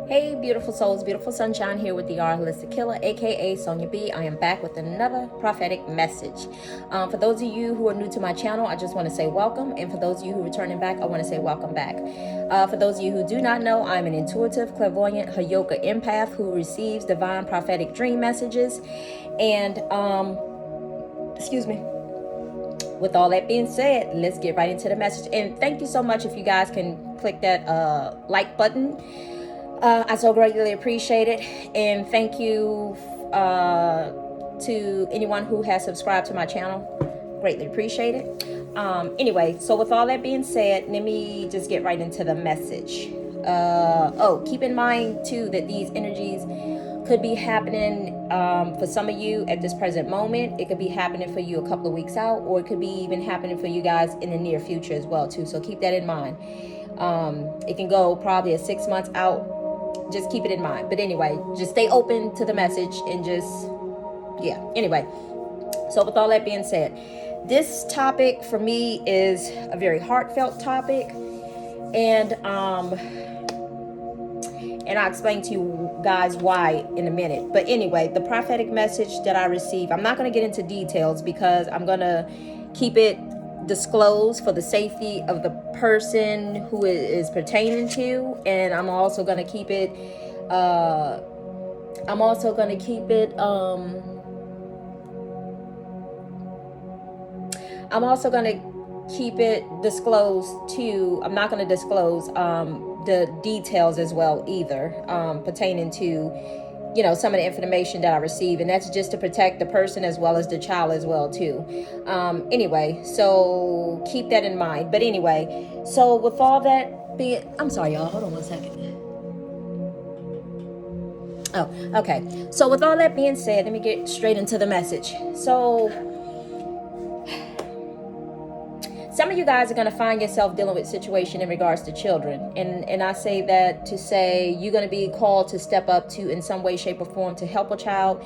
Hey, beautiful souls, beautiful sunshine here with the R Holistic Killer, aka Sonia B. I am back with another prophetic message. For those of you who are new to my channel, I just want to say welcome. And for those of you who are returning back, I want to say welcome back. For those of you who do not know, I'm an intuitive, clairvoyant, Hayoka empath who receives divine prophetic dream messages. And, excuse me. With all that being said, let's get right into the message. And thank you so much if you guys can click that like button. I so greatly appreciate it. And thank you to anyone who has subscribed to my channel. Greatly appreciate it. Anyway, so with all that being said, let me just get right into the message. Keep in mind too that these energies could be happening for some of you at this present moment. It could be happening for you a couple of weeks out, or it could be even happening for you guys in the near future as well too. So keep that in mind. It can go probably 6 months out. Just keep it in mind. But anyway, just stay open to the message and just, yeah. Anyway, so with all that being said, this topic for me is a very heartfelt topic. And I'll explain to you guys why in a minute. But anyway, the prophetic message that I received, I'm not going to get into details because I'm going to keep it disclosed for the safety of the person who it is pertaining to. And I'm also going to keep it disclosed too. I'm not going to disclose the details as well either, pertaining to, you know, some of the information that I receive, and that's just to protect the person as well as the child as well too. Anyway, so keep that in mind. But anyway, so with all that being, I'm sorry y'all, hold on one second. Oh, okay. So with all that being said, let me get straight into the message. So some of you guys are going to find yourself dealing with a situation in regards to children. And I say that to say you're going to be called to step up to, in some way, shape, or form, to help a child,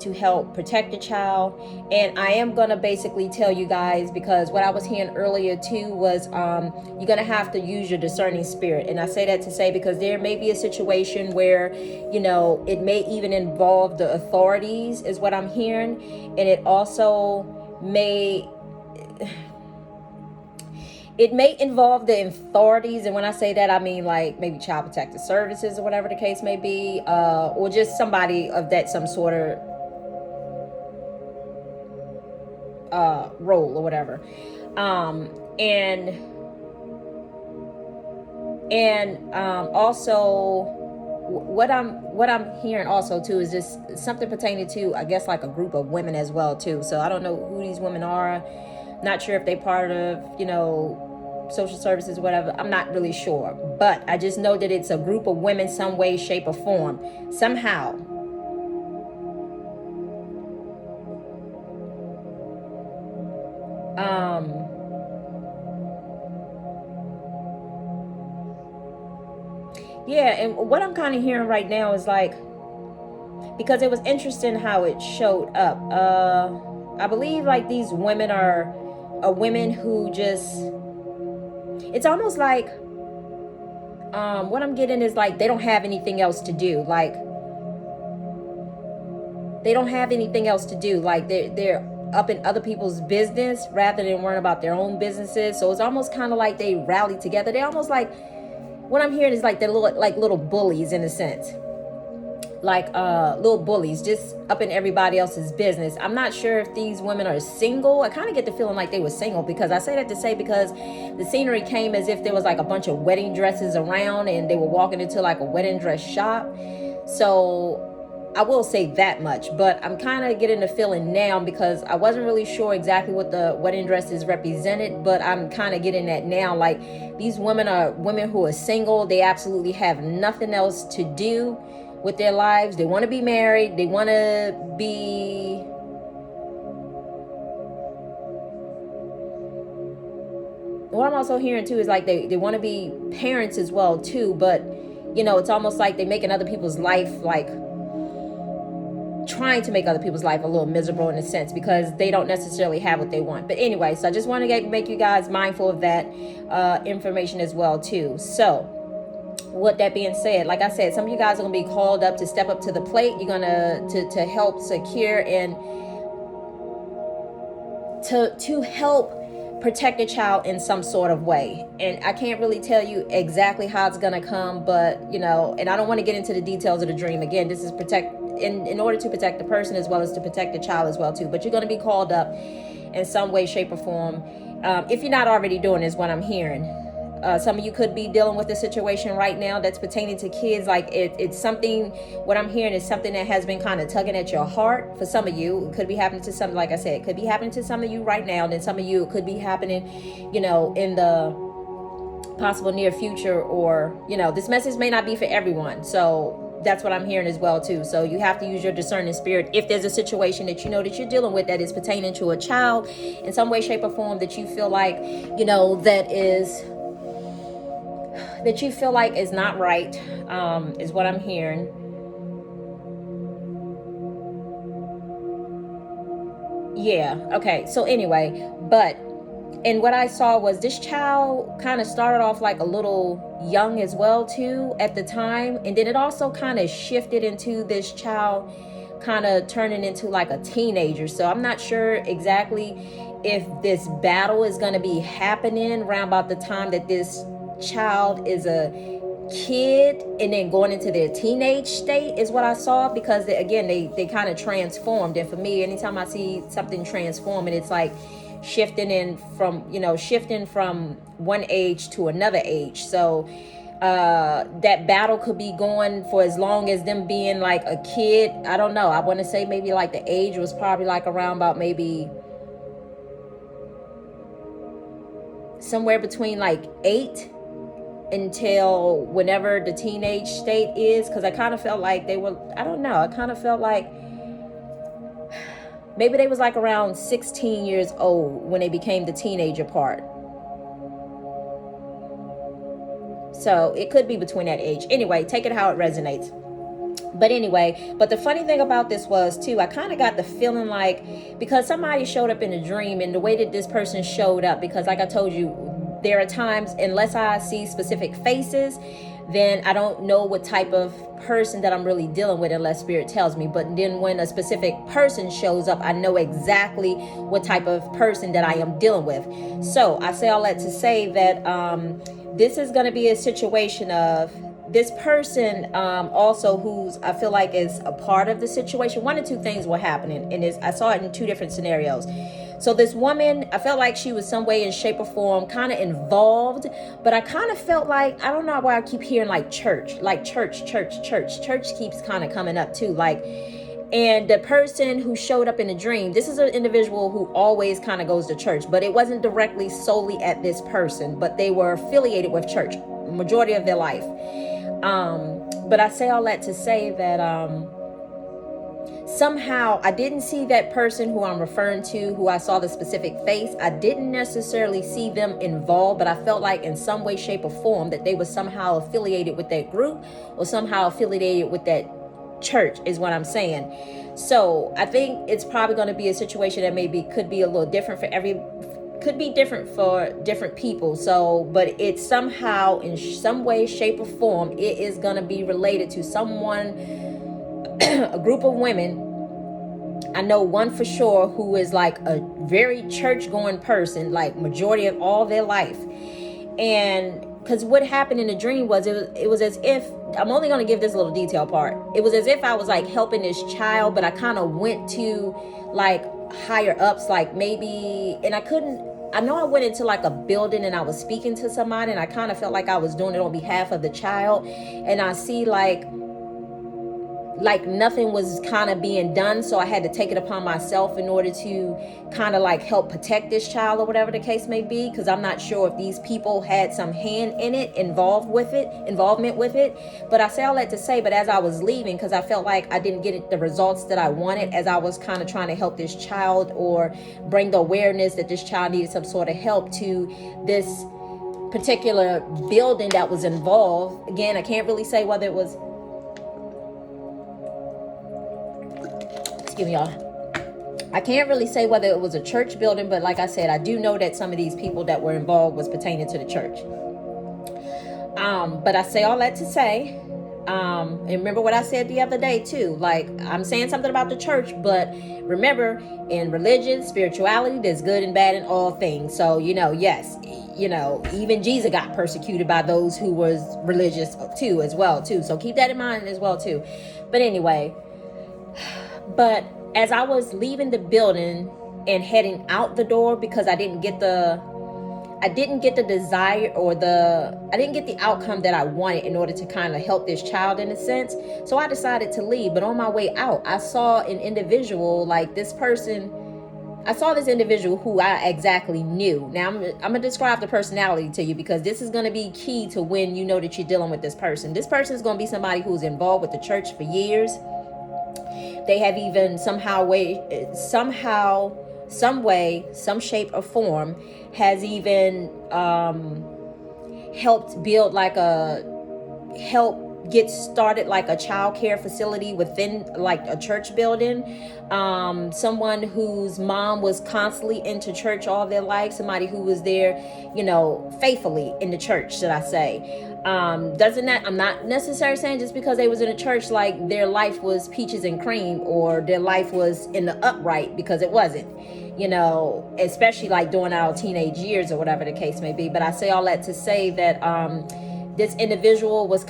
to help protect a child. And I am going to basically tell you guys, because what I was hearing earlier too was you're going to have to use your discerning spirit. And I say that to say because there may be a situation where, you know, it may even involve the authorities is what I'm hearing. And it also may... It may involve the authorities, and when I say that, I mean like maybe child protective services or whatever the case may be, or just somebody of that some sort of role or whatever. Also, what I'm hearing also too is just something pertaining to, I guess, like a group of women as well too. So I don't know who these women are. Not sure if they part of, you know, social services, whatever. I'm not really sure. But I just know that it's a group of women some way, shape, or form. Somehow. Yeah, and what I'm kind of hearing right now is like, because it was interesting how it showed up. I believe like these women are women who just, it's almost like what I'm getting is like they don't have anything else to do. Like they don't have anything else to do. Like they're up in other people's business rather than worrying about their own businesses. So it's almost kind of like they rally together. They almost like, what I'm hearing is like they're little bullies in a sense. Like little bullies just up in everybody else's business. I'm not sure if these women are single. I kind of get the feeling like they were single, because I say that to say because the scenery came as if there was like a bunch of wedding dresses around and they were walking into like a wedding dress shop. So I will say that much, but I'm kind of getting the feeling now, because I wasn't really sure exactly what the wedding dresses represented, but I'm kind of getting that now. Like these women are women who are single. They absolutely have nothing else to do with their lives. They want to be married. They want to be... What I'm also hearing too is like they want to be parents as well too, but you know, it's almost like they're making other people's life, like trying to make other people's life a little miserable in a sense, because they don't necessarily have what they want. But anyway, so I just want to make you guys mindful of that information as well too. So With that being said, like I said, some of you guys are going to be called up to step up to the plate. You're going to help secure and to help protect a child in some sort of way. And I can't really tell you exactly how it's going to come, but and I don't want to get into the details of the dream. Again, this is in order to protect the person as well as to protect the child as well too. But you're going to be called up in some way, shape, or form. If you're not already doing this, what I'm hearing. Some of you could be dealing with a situation right now that's pertaining to kids. Like it's something, what I'm hearing is something that has been kind of tugging at your heart. For some of you, it could be happening to some, like I said, it could be happening to some of you right now. And then some of you, it could be happening, in the possible near future, or, this message may not be for everyone. So that's what I'm hearing as well too. So you have to use your discerning spirit. If there's a situation that that you're dealing with that is pertaining to a child in some way, shape, or form that you feel like, that you feel like is not right, is what I'm hearing. Yeah, okay. So anyway, and what I saw was this child kind of started off like a little young as well too at the time. And then it also kind of shifted into this child kind of turning into like a teenager. So I'm not sure exactly if this battle is going to be happening around about the time that this child is a kid and then going into their teenage state is what I saw, because they kind of transformed. And for me, anytime I see something transforming, it's like shifting from one age to another age. So that battle could be going for as long as them being like a kid. I don't know. I want to say maybe like the age was probably like around about maybe somewhere between like 8 until whenever the teenage state is, because I kind of felt like they were, I don't know, I kind of felt like maybe they was like around 16 years old when they became the teenager part. So it could be between that age. Anyway, take it how it resonates. But anyway, but the funny thing about this was too, I kind of got the feeling like, because somebody showed up in a dream, and the way that this person showed up, because like I told you, there are times, unless I see specific faces, then I don't know what type of person that I'm really dealing with unless spirit tells me. But then when a specific person shows up, I know exactly what type of person that I am dealing with. So I say all that to say that this is going to be a situation of this person also who's, I feel like, is a part of the situation. One or two things were happening, and I saw it in two different scenarios. So this woman, I felt like she was some way in shape or form kind of involved, but I kind of felt like, I don't know why I keep hearing like church keeps kind of coming up too. Like, and the person who showed up in the dream, this is an individual who always kind of goes to church, but it wasn't directly solely at this person, but they were affiliated with church majority of their life. But I say all that to say that somehow I didn't see that person who I'm referring to, who I saw the specific face. I didn't necessarily see them involved, but I felt like in some way, shape, or form that they were somehow affiliated with that group or somehow affiliated with that church is what I'm saying. So I think it's probably going to be a situation that could be a little different could be different for different people. So, but it's somehow in some way, shape, or form, it is going to be related to someone, a group of women. I know one for sure who is like a very church going person, like majority of all their life. And because what happened in the dream was it was as if, I'm only going to give this little detail part. It was as if I was like helping this child, but I kind of went to like higher ups, like maybe, and I know I went into like a building and I was speaking to somebody, and I kind of felt like I was doing it on behalf of the child. And I see like nothing was kind of being done, so I had to take it upon myself in order to kind of like help protect this child or whatever the case may be, because I'm not sure if these people had some hand in it, involvement with it. But I say all that to say, but as I was leaving, because I felt like I didn't get the results that I wanted as I was kind of trying to help this child or bring the awareness that this child needed some sort of help to this particular building that was involved. Again, I can't really say whether it was, excuse me y'all, I can't really say whether it was a church building, but like I said, I do know that some of these people that were involved was pertaining to the church. But I say all that to say, and remember what I said the other day too. Like, I'm saying something about the church, but remember, in religion, spirituality, there's good and bad in all things. So, yes, even Jesus got persecuted by those who was religious too, as well too. So keep that in mind as well too. But anyway, as I was leaving the building and heading out the door, because I didn't get the desire, or I didn't get the outcome that I wanted in order to kind of help this child in a sense. So I decided to leave. But on my way out, I saw an individual, like this person. I saw this individual who I exactly knew. Now I'm going to describe the personality to you, because this is going to be key to when you know that you're dealing with this person. This person is going to be somebody who's involved with the church for years. They have even some way, some shape or form, has even helped get started like a child care facility within like a church building. Someone whose mom was constantly into church all their life, somebody who was there, faithfully in the church, should I say. I'm not necessarily saying just because they was in a church like their life was peaches and cream, or their life was in the upright, because it wasn't, especially like during our teenage years or whatever the case may be. But I say all that to say that this individual was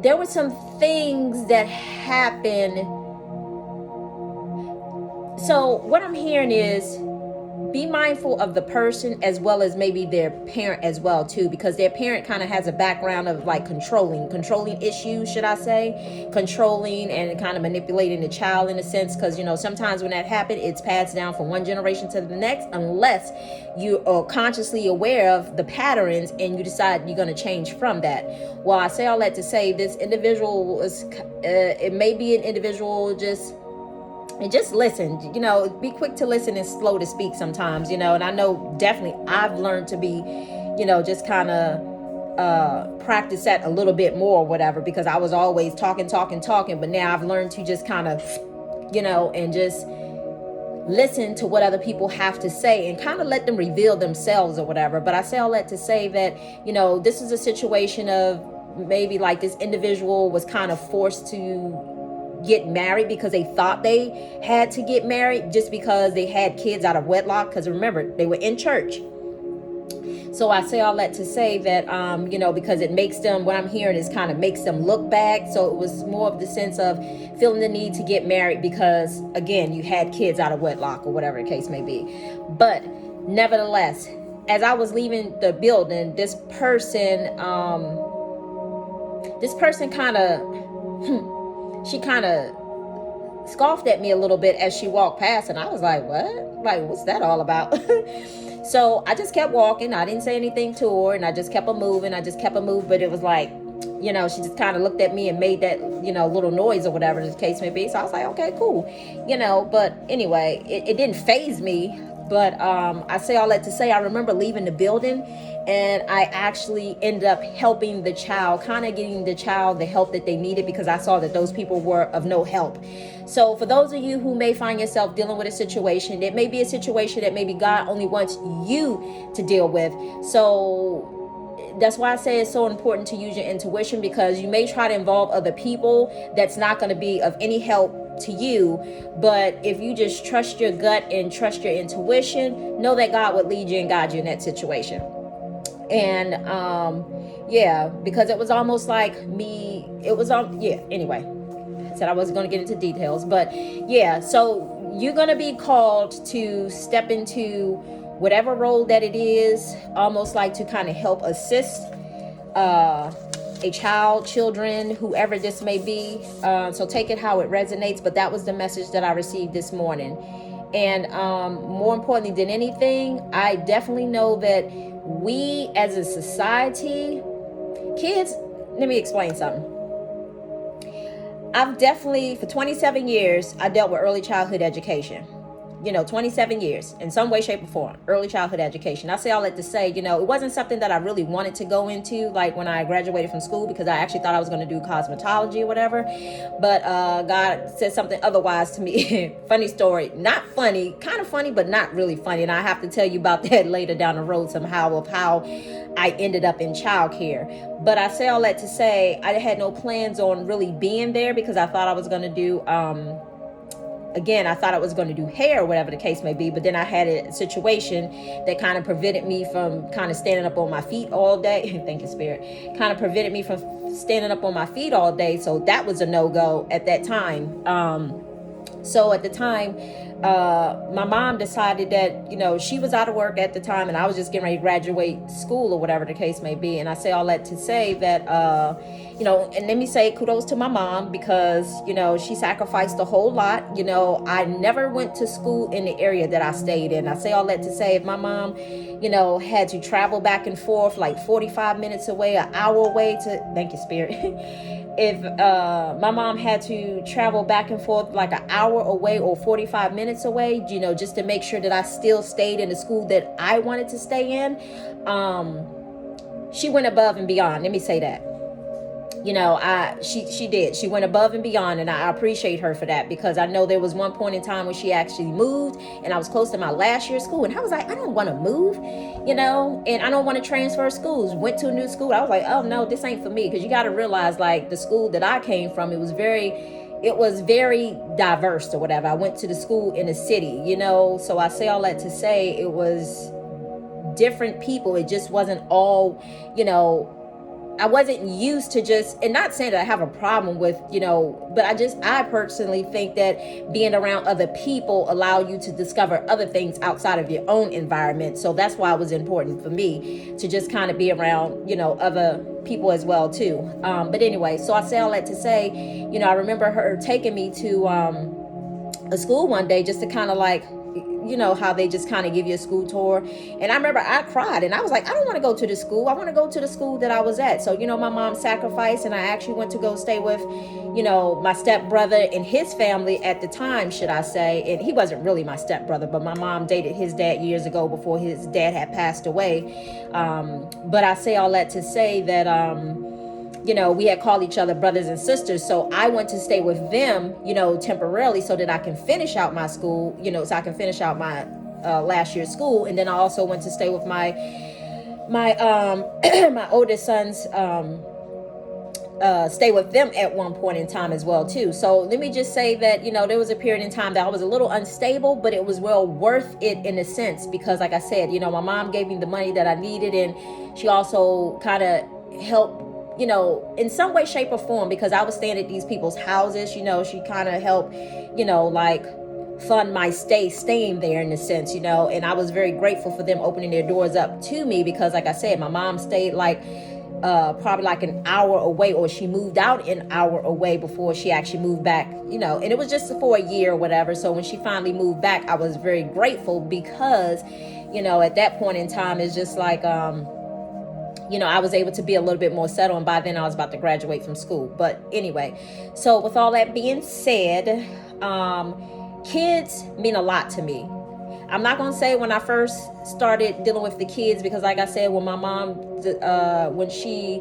there were some things that happened. So what I'm hearing is, be mindful of the person as well as maybe their parent as well too, because their parent kind of has a background of like controlling issues, should I say, controlling and kind of manipulating the child in a sense. Because sometimes when that happens, it's passed down from one generation to the next, unless you are consciously aware of the patterns and you decide you're going to change from that. Well, I say all that to say, this individual was it may be an individual just listen, be quick to listen and slow to speak sometimes, and I know definitely I've learned to be, just kind of practice that a little bit more or whatever, because I was always talking, but now I've learned to just kind of, and just listen to what other people have to say and kind of let them reveal themselves or whatever. But I say all that to say that, this is a situation of maybe like this individual was kind of forced to get married because they thought they had to get married just because they had kids out of wedlock. Because remember, they were in church. So I say all that to say that, because it makes them, what I'm hearing is kind of makes them look back. So it was more of the sense of feeling the need to get married because, again, you had kids out of wedlock or whatever the case may be. But nevertheless, as I was leaving the building, this person kind of, she kind of scoffed at me a little bit as she walked past, and I was like, what? Like, what's that all about? So I just kept walking. I didn't say anything to her, and I just kept her moving. But it was like, she just kind of looked at me and made that, little noise or whatever the case may be. So I was like, okay, cool. But anyway, it didn't faze me. But I say all that to say, I remember leaving the building, and I actually ended up helping the child, kind of getting the child the help that they needed, because I saw that those people were of no help. So for those of you who may find yourself dealing with a situation, it may be a situation that maybe God only wants you to deal with. So that's why I say it's so important to use your intuition, because you may try to involve other people. That's not going to be of any help to you. But if you just trust your gut and trust your intuition, know that God would lead you and guide you in that situation. And because it was almost like anyway, I said I wasn't going to get into details, but so you're going to be called to step into whatever role that it is, almost like to kind of help assist a child, children, whoever this may be. So take it how it resonates. But that was the message that I received this morning. And more importantly than anything, I definitely know that we as a society, kids, let me explain something. I've definitely, for 27 years, I dealt with early childhood education. 27 years in some way, shape, or form, early childhood education. I say all that to say, it wasn't something that I really wanted to go into, like when I graduated from school, because I actually thought I was going to do cosmetology or whatever. But God said something otherwise to me. Funny story, not funny, kind of funny, but not really funny. And I have to tell you about that later down the road somehow, of how I ended up in childcare. But I say all that to say, I had no plans on really being there, because I thought I was going to do again, I thought I was going to do hair or whatever the case may be, but then I had a situation that kind of prevented me from kind of standing up on my feet all day. Thank you, Spirit. Kind of prevented me from standing up on my feet all day. So that was a no-go at that time. So at the time, my mom decided that, she was out of work at the time, and I was just getting ready to graduate school or whatever the case may be. And I say all that to say that, and let me say kudos to my mom, because, she sacrificed a whole lot. I never went to school in the area that I stayed in. I say all that to say, if my mom, had to travel back and forth like 45 minutes away, an hour away thank you, Spirit. If my mom had to travel back and forth like an hour away or 45 minutes away, just to make sure that I still stayed in the school that I wanted to stay in, she went above and beyond. Let me say that. She did. She went above and beyond, and I appreciate her for that, because I know there was one point in time when she actually moved, and I was close to my last year of school, and I was like, I don't want to move, and I don't want to transfer schools. Went to a new school. I was like, oh no, this ain't for me, because you got to realize, like, the school that I came from, it was very diverse or whatever. I went to the school in the city, so I say all that to say it was different people. It just wasn't all, I wasn't used to just, and not saying that I have a problem with, but I personally think that being around other people allow you to discover other things outside of your own environment. So that's why it was important for me to just kind of be around, other people as well too. But anyway, so I say all that to say, I remember her taking me to a school one day just to kind of like, how they just kind of give you a school tour. And I remember I cried, and I was like, I don't want to go to the school. I want to go to the school that I was at. So, my mom sacrificed, and I actually went to go stay with, my stepbrother and his family at the time, should I say. And he wasn't really my stepbrother, but my mom dated his dad years ago before his dad had passed away. But I say all that to say that, we had called each other brothers and sisters. So I went to stay with them, temporarily, so that I can finish out my school, so I can finish out my last year's school. And then I also went to stay with my my oldest sons, stay with them at one point in time as well too. So let me just say that, there was a period in time that I was a little unstable, but it was well worth it in a sense, because like I said, my mom gave me the money that I needed, and she also kind of helped, in some way, shape, or form, because I was staying at these people's houses. She kind of helped, like fund my staying there in a sense, and I was very grateful for them opening their doors up to me, because like I said, my mom stayed like probably like an hour away, or she moved out an hour away before she actually moved back, and it was just for a year or whatever. So when she finally moved back, I was very grateful, because, at that point in time, it's just like, I was able to be a little bit more settled, and by then I was about to graduate from school. But anyway, so with all that being said, kids mean a lot to me. I'm not going to say when I first started dealing with the kids, because like I said, when my mom, when she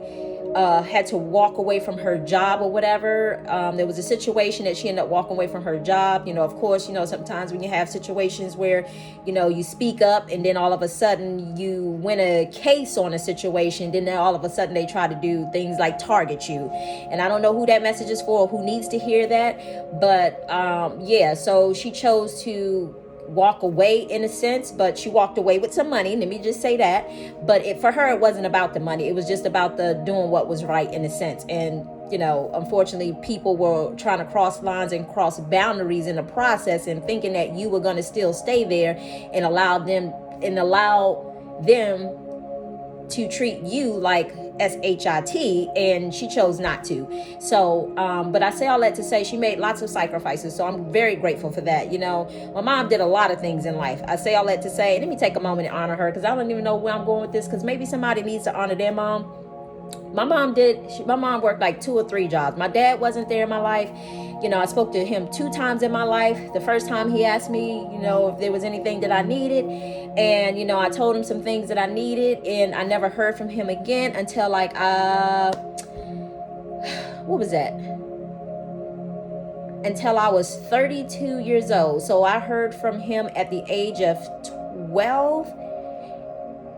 had to walk away from her job or whatever, there was a situation that she ended up walking away from her job. Of course, sometimes when you have situations where, you speak up, and then all of a sudden you win a case on a situation, then all of a sudden they try to do things like target you. And I don't know who that message is for, or who needs to hear that. But so she chose to walk away in a sense, but she walked away with some money. Let me just say that. But for her, it wasn't about the money. It was just about the doing what was right in a sense. And, unfortunately, people were trying to cross lines and cross boundaries in the process, and thinking that you were going to still stay there and allow them to treat you like SHIT, and she chose not to. So, but I say all that to say she made lots of sacrifices. So I'm very grateful for that. My mom did a lot of things in life. I say all that to say, let me take a moment and honor her, because I don't even know where I'm going with this, because maybe somebody needs to honor their mom. My mom worked like 2 or 3 jobs. My dad wasn't there in my life. I spoke to him 2 times in my life. The first time he asked me, if there was anything that I needed. And, I told him some things that I needed. And I never heard from him again until like, what was that? Until I was 32 years old. So I heard from him at the age of 12.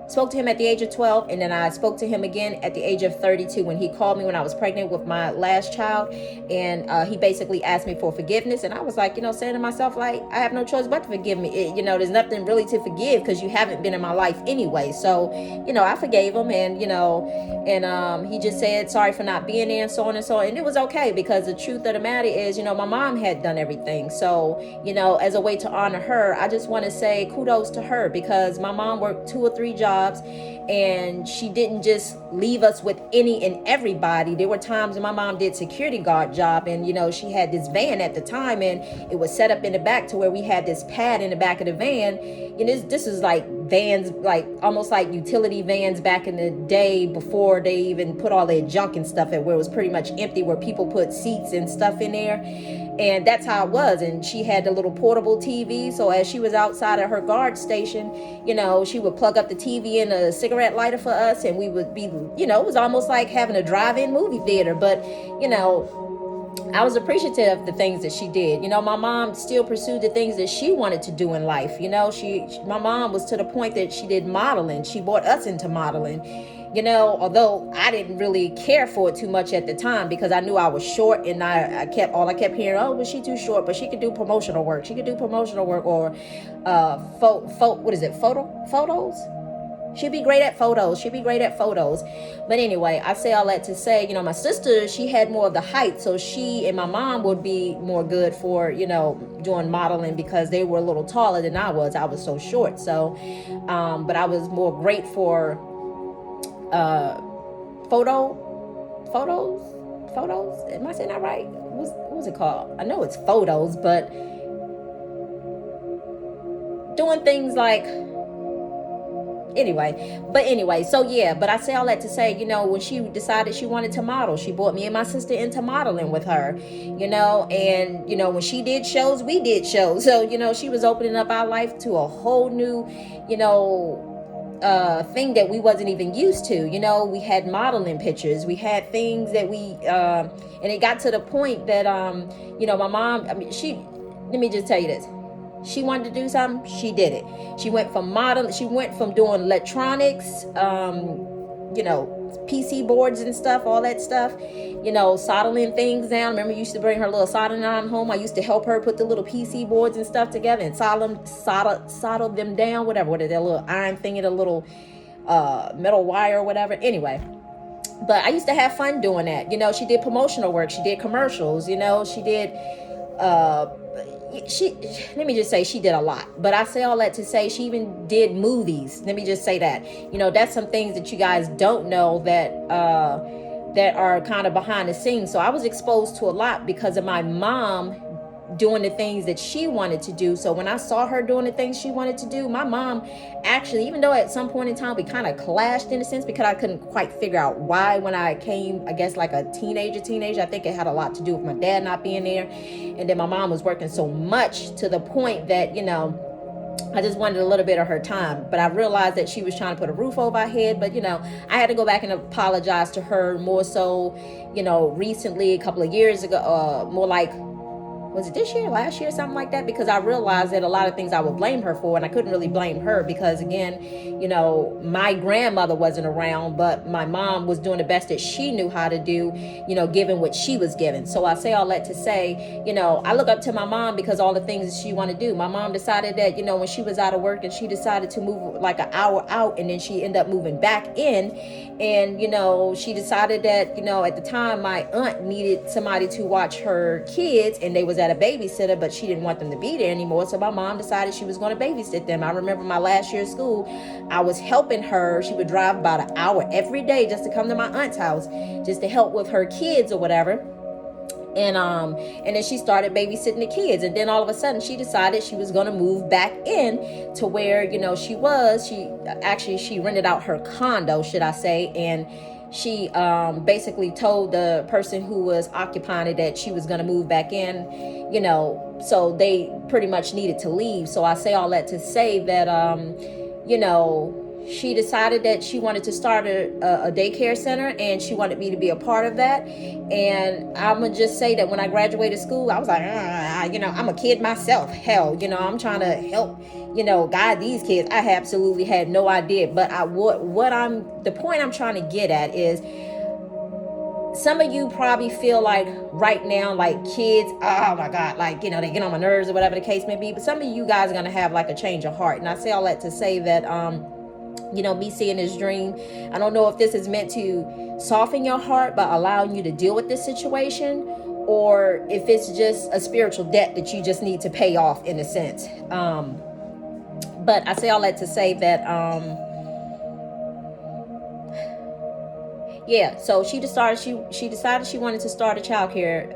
Spoke to him at the age of 12, and then I spoke to him again at the age of 32 when he called me when I was pregnant with my last child. And he basically asked me for forgiveness. And I was like, saying to myself, like, I have no choice but to forgive me. There's nothing really to forgive because you haven't been in my life anyway. So, I forgave him, and, he just said sorry for not being there and so on and so on. And it was okay because the truth of the matter is, my mom had done everything. So, as a way to honor her, I just want to say kudos to her because my mom worked 2 or 3 jobs. And she didn't just leave us with any and everybody. There were times when my mom did security guard job, and she had this van at the time, and it was set up in the back to where we had this pad in the back of the van. This is like vans, like almost like utility vans back in the day before they even put all their junk and stuff at where it was pretty much empty, where people put seats and stuff in there. And that's how it was. And she had the little portable TV. So as she was outside at her guard station, she would plug up the TV in a cigarette lighter for us. And we would be, it was almost like having a drive-in movie theater. But, I was appreciative of the things that she did. My mom still pursued the things that she wanted to do in life. My mom was to the point that she did modeling. She brought us into modeling. Although I didn't really care for it too much at the time because I knew I was short, and I kept hearing, oh, was she too short? But she could do promotional work. She could do promotional work or photos? She'd be great at photos. But anyway, I say all that to say, my sister, she had more of the height. So she and my mom would be more good for, doing modeling because they were a little taller than I was. I was so short. So, but I was more great for photos. Am I saying that right? What was it called? I know it's photos, but doing things like anyway, so yeah, but I say all that to say, when she decided she wanted to model, she brought me and my sister into modeling with her, and, when she did shows, we did shows. So, she was opening up our life to a whole new, thing that we wasn't even used to. We had modeling pictures, we had things that and it got to the point that, my mom, let me just tell you this. She wanted to do something, she did it. She went from modeling, she went from doing electronics, PC boards and stuff, all that stuff, soldering things down. Remember, I used to bring her little soldering iron home. I used to help her put the little PC boards and stuff together and solder them down, whatever, with that little iron thing and a little metal wire or whatever. Anyway, but I used to have fun doing that. She did promotional work, she did commercials, she did let me just say she did a lot. But I say all that to say she even did movies. Let me just say that. That's some things that you guys don't know that are kind of behind the scenes. So I was exposed to a lot because of my mom doing the things that she wanted to do. So when I saw her doing the things she wanted to do, my mom actually, even though at some point in time we kind of clashed in a sense because I couldn't quite figure out why when I came, I guess like a teenager, I think it had a lot to do with my dad not being there. And then my mom was working so much to the point that, I just wanted a little bit of her time. But I realized that she was trying to put a roof over our head. But, I had to go back and apologize to her more so, recently, a couple of years ago, more like, was it this year, last year, something like that? Because I realized that a lot of things I would blame her for, and I couldn't really blame her because, again, my grandmother wasn't around, but my mom was doing the best that she knew how to do, given what she was given. So I say all that to say, I look up to my mom because all the things that she wanted to do. My mom decided that, when she was out of work and she decided to move like an hour out, and then she ended up moving back in. And, she decided that, at the time, my aunt needed somebody to watch her kids, and they was at a babysitter, but she didn't want them to be there anymore. So my mom decided she was going to babysit them. I remember my last year of school, I was helping her. She would drive about an hour every day just to come to my aunt's house, just to help with her kids or whatever. And then she started babysitting the kids. And then all of a sudden she decided she was going to move back in to where, she rented out her condo, should I say. And she basically told the person who was occupying it that she was going to move back in, so they pretty much needed to leave. So I say all that to say that, she decided that she wanted to start a daycare center, and she wanted me to be a part of that. And I'm going to just say that when I graduated school, I was like, I'm a kid myself. Hell, I'm trying to help, guide these kids. I absolutely had no idea. But the point I'm trying to get at is, some of you probably feel like right now, like kids, oh my God, like, they get on my nerves or whatever the case may be. But some of you guys are going to have like a change of heart. And I say all that to say that, me seeing this dream, I don't know if this is meant to soften your heart by allowing you to deal with this situation, or if it's just a spiritual debt that you just need to pay off in a sense. But I say all that to say that, so she decided she wanted to start a childcare.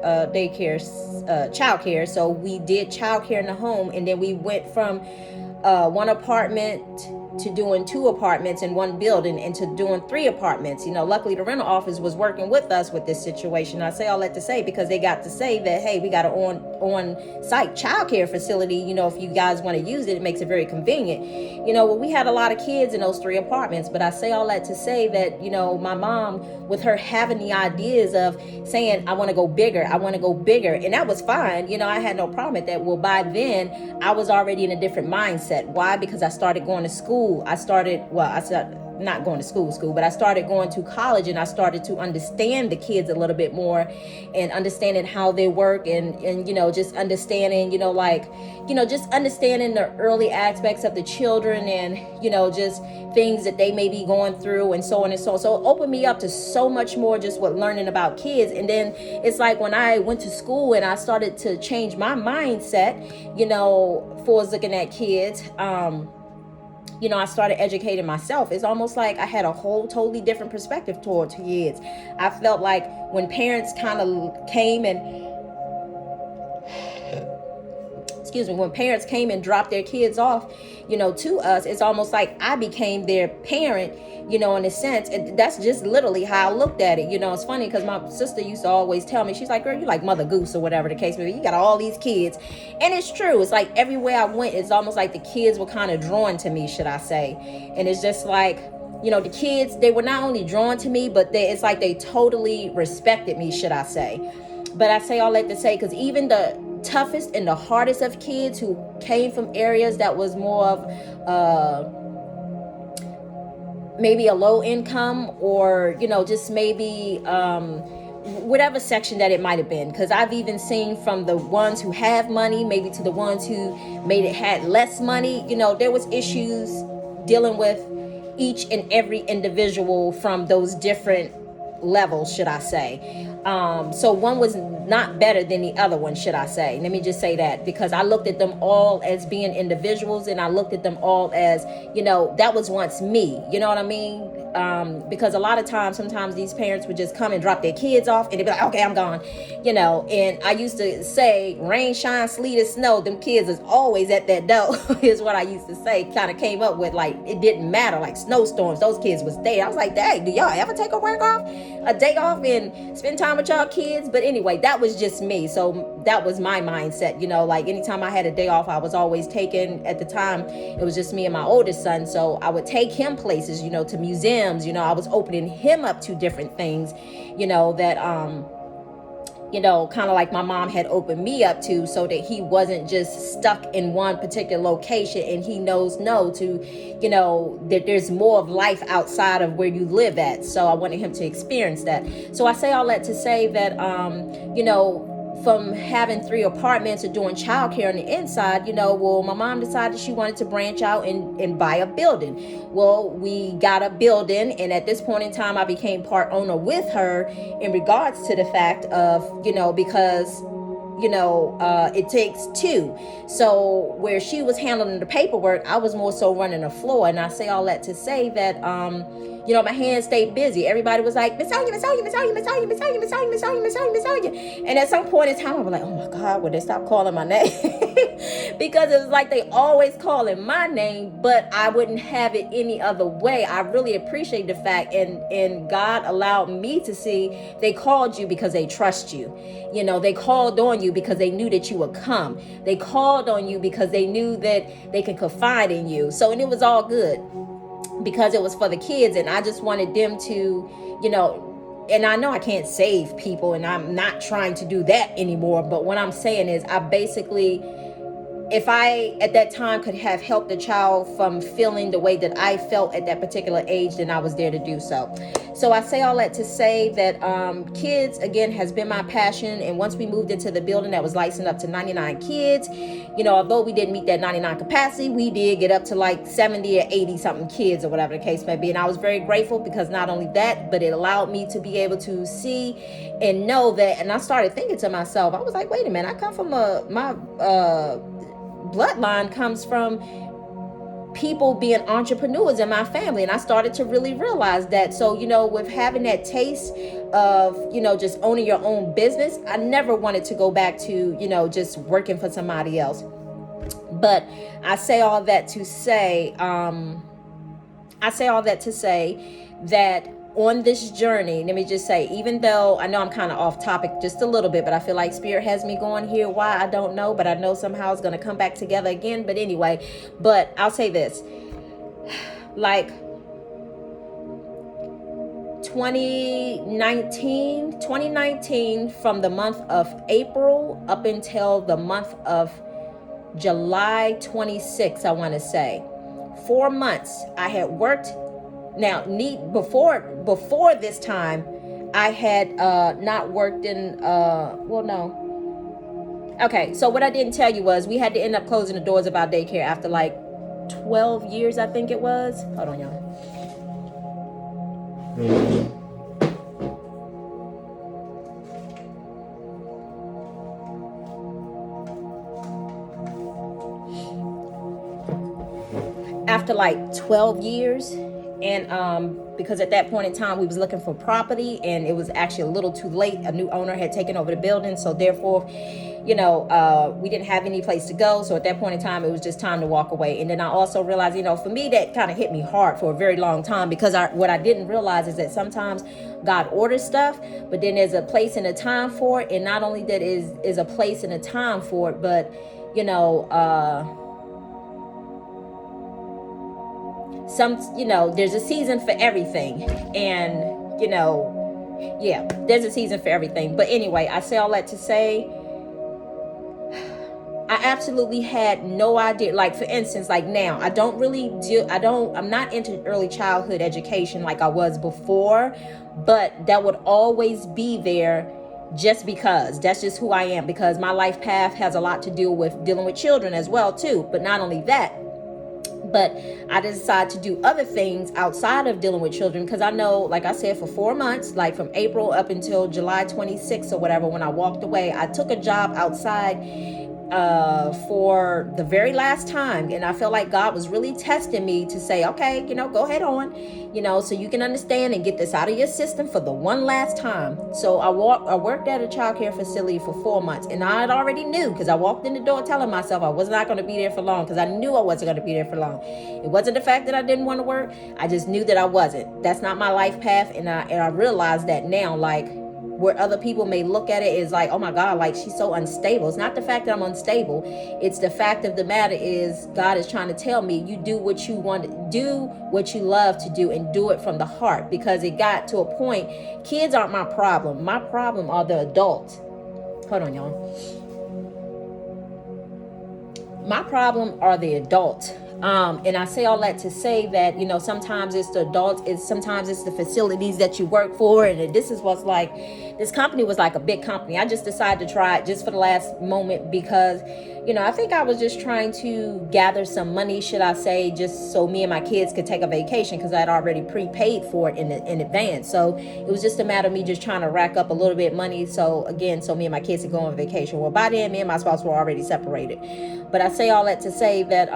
So we did childcare in the home, and then we went from one apartment to doing 2 apartments in one building, and to doing 3 apartments. Luckily the rental office was working with us with this situation. I say all that to say because they got to say that, hey, we got an on-site childcare facility. If you guys want to use it, it makes it very convenient. We had a lot of kids in those 3 apartments. But I say all that to say that, my mom, with her having the ideas of saying, I want to go bigger, and that was fine. I had no problem with that. Well, by then I was already in a different mindset. Why? Because I started going to school. I started not going to school, but I started going to college, and I started to understand the kids a little bit more, and understanding how they work, and just understanding, just understanding the early aspects of the children, and, just things that they may be going through, and so on and so on. So it opened me up to so much more just with learning about kids. And then it's like when I went to school and I started to change my mindset, for looking at kids, I started educating myself. It's almost like I had a whole totally different perspective towards kids. I felt like when parents kind of came and when parents came and dropped their kids off, to us, it's almost like I became their parent, in a sense. And that's just literally how I looked at it. It's funny because my sister used to always tell me, she's like, girl, you like Mother Goose or whatever the case may be. You got all these kids. And it's true. It's like everywhere I went, it's almost like the kids were kind of drawn to me, should I say. And it's just like, the kids, they were not only drawn to me, but it's like they totally respected me, should I say. But I say all that to say, because even the toughest and the hardest of kids who came from areas that was more of maybe a low income, or just maybe whatever section that it might have been, because I've even seen from the ones who have money maybe to the ones who had less money. There was issues dealing with each and every individual from those different levels, should I say. So one was not better than the other one, should I say. Let me just say that, because I looked at them all as being individuals, and I looked at them all as, that was once me. You know what I mean? Because a lot of times, sometimes these parents would just come and drop their kids off, and they'd be like, okay, I'm gone. And I used to say, rain, shine, sleet, or snow, them kids is always at that door, is what I used to say. Kind of came up with, like, it didn't matter, like snowstorms, those kids was there. I was like, dang, do y'all ever take a day off and spend time with y'all kids? But anyway, that was just me. So that was my mindset. Like anytime I had a day off, I was always taking, at the time it was just me and my oldest son, so I would take him places, to museums. I was opening him up to different things, that kind of like my mom had opened me up to, so that he wasn't just stuck in one particular location, and he knows that there's more of life outside of where you live at. So I wanted him to experience that. So I say all that to say that, from having 3 apartments or doing childcare on the inside, my mom decided she wanted to branch out and buy a building. Well, we got a building, and at this point in time, I became part owner with her in regards to the fact of, because it takes 2. So where she was handling the paperwork, I was more so running the floor. And I say all that to say that, my hands stayed busy. Everybody was like, Miss Sonia, Miss Sonia, Miss Sonia, Miss Sonia, Miss Sonia, Miss Sonia, Miss Sonia, Miss Sonia, Miss Sonia. And at some point in time, I was like, oh my God, would they stop calling my name? because it was like they always calling my name, but I wouldn't have it any other way. I really appreciate the fact, and God allowed me to see they called you because they trust you. You know, they called on you because they knew that you would come. They called on you because they knew that they could confide in you. So, and it was all good because it was for the kids, and I just wanted them to, you know, and I know I can't save people, and I'm not trying to do that anymore. But what I'm saying is, I basically, if I at that time could have helped the child from feeling the way that I felt at that particular age, then I was there to do so. So I say all that to say that kids, again, has been my passion. And once we moved into the building that was licensed up to 99 kids, you know, although we didn't meet that 99 capacity, we did get up to like 70 or 80 something kids or whatever the case may be. And I was very grateful because not only that, but it allowed me to be able to see and know that. And I started thinking to myself, I was like, wait a minute, I come from my bloodline comes from people being entrepreneurs in my family, and I started to really realize that. So, you know, with having that taste of, you know, just owning your own business, I never wanted to go back to, you know, just working for somebody else. But I say all that to say that on this journey, let me just say, even though I know I'm kind of off topic just a little bit, but I feel like Spirit has me going here. Why, I don't know, but I know somehow it's going to come back together again. But anyway, but I'll say this, like 2019, from the month of April up until the month of July 26, I want to say 4 months I had worked. Now, before this time, I had not worked in, well, no. Okay, so what I didn't tell you was we had to end up closing the doors of our daycare after like 12 years, I think it was. Hold on, y'all. After like 12 years. And because at that point in time we was looking for property, and it was actually a little too late. A new owner had taken over the building, so therefore, you know, we didn't have any place to go. So at that point in time, it was just time to walk away. And then I also realized, you know, for me, that kind of hit me hard for a very long time, because what I didn't realize is that sometimes God orders stuff, but then there's a place and a time for it. And not only that is a place and a time for it, but, you know, you know, there's a season for everything. And, you know, yeah, there's a season for everything. But anyway, I say all that to say, I absolutely had no idea. Like, for instance, like now, I'm not into early childhood education like I was before, but that would always be there just because that's just who I am, because my life path has a lot to do with dealing with children as well too. But not only that, but I decided to do other things outside of dealing with children, because I know, like I said, for 4 months, like from April up until July 26th or whatever, when I walked away, I took a job outside for the very last time. And I felt like God was really testing me to say, okay, you know, go ahead on, you know, so you can understand and get this out of your system for the one last time. So I worked at a childcare facility for 4 months, and I had already knew, because I walked in the door telling myself I was not going to be there for long, because I knew I wasn't going to be there for long. It wasn't the fact that I didn't want to work. I just knew that I wasn't. That's not my life path. And I realized that now, like, where other people may look at it is like, oh my God, like she's so unstable. It's not the fact that I'm unstable. It's the fact of the matter is God is trying to tell me, you do what you want to do, what you love to do, and do it from the heart. Because it got to a point, kids aren't my problem. My problem are the adults. Hold on, y'all. My problem are the adults. And I say all that to say that, you know, sometimes it's the adults, sometimes it's the facilities that you work for. And this is what's like, this company was like a big company. I just decided to try it just for the last moment because, you know, I think I was just trying to gather some money, should I say, just so me and my kids could take a vacation, because I had already prepaid for it in advance. So it was just a matter of me just trying to rack up a little bit of money. So again, so me and my kids could go on vacation. Well, by then, me and my spouse were already separated. But I say all that to say that,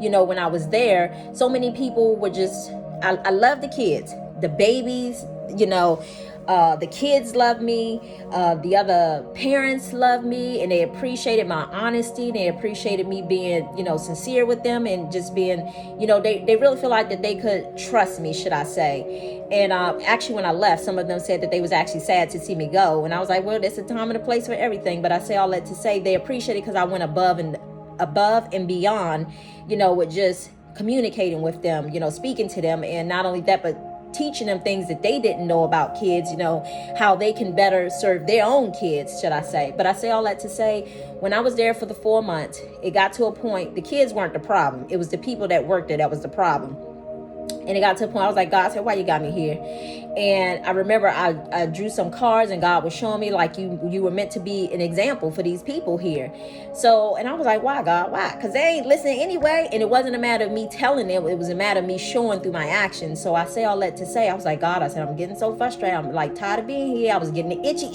you know, when I was there, so many people were just, I love the kids, the babies, you know, The kids love me. The other parents love me, and they appreciated my honesty. They appreciated me being, sincere with them, and just being, they really feel like that they could trust me, should I say. And actually, when I left, some of them said that they was actually sad to see me go. And I was like, well, there's a time and a place for everything. But I say all that to say they appreciate it because I went above and beyond, with just communicating with them, speaking to them. And not only that, but teaching them things that they didn't know about kids, how they can better serve their own kids, should I say. But I say all that to say, when I was there for the 4 months, it got to a point, the kids weren't the problem. It was the people that worked there that was the problem. And it got to a point I was like, God, I said, why you got me here? And I remember I drew some cards, and God was showing me like you were meant to be an example for these people here. So, and I was like, why, God? Why? Because they ain't listening anyway. And it wasn't a matter of me telling them. It was a matter of me showing through my actions. So I say all that to say, I was like, God, I said, I'm getting so frustrated. I'm like tired of being here. I was getting itchy.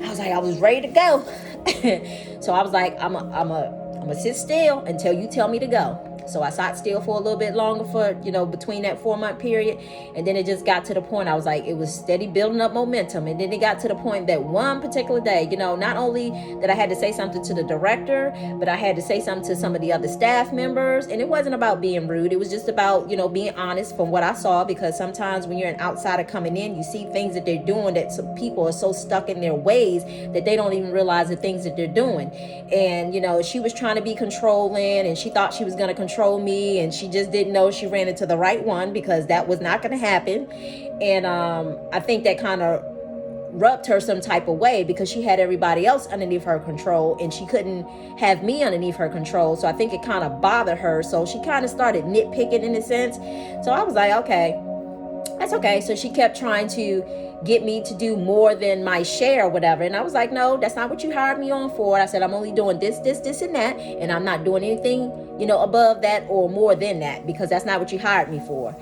I was like, I was ready to go. So I was like, I'm a sit still until you tell me to go. So I sat still for a little bit longer for, between that 4 month period. And then it just got to the point, I was like, it was steady building up momentum. And then it got to the point that one particular day, not only that I had to say something to the director, but I had to say something to some of the other staff members. And it wasn't about being rude. It was just about, being honest from what I saw, because sometimes when you're an outsider coming in, you see things that they're doing that some people are so stuck in their ways that they don't even realize the things that they're doing. And, she was trying to be controlling, and she thought she was going to control me, and she just didn't know she ran into the right one, because that was not going to happen. And I think that kind of rubbed her some type of way, because she had everybody else underneath her control and she couldn't have me underneath her control. So I think it kind of bothered her. So she kind of started nitpicking in a sense. So I was like, okay, that's okay. So she kept trying to get me to do more than my share or whatever. And I was like, no, that's not what you hired me on for. I said, I'm only doing this, and that. And I'm not doing anything, above that or more than that, because that's not what you hired me for.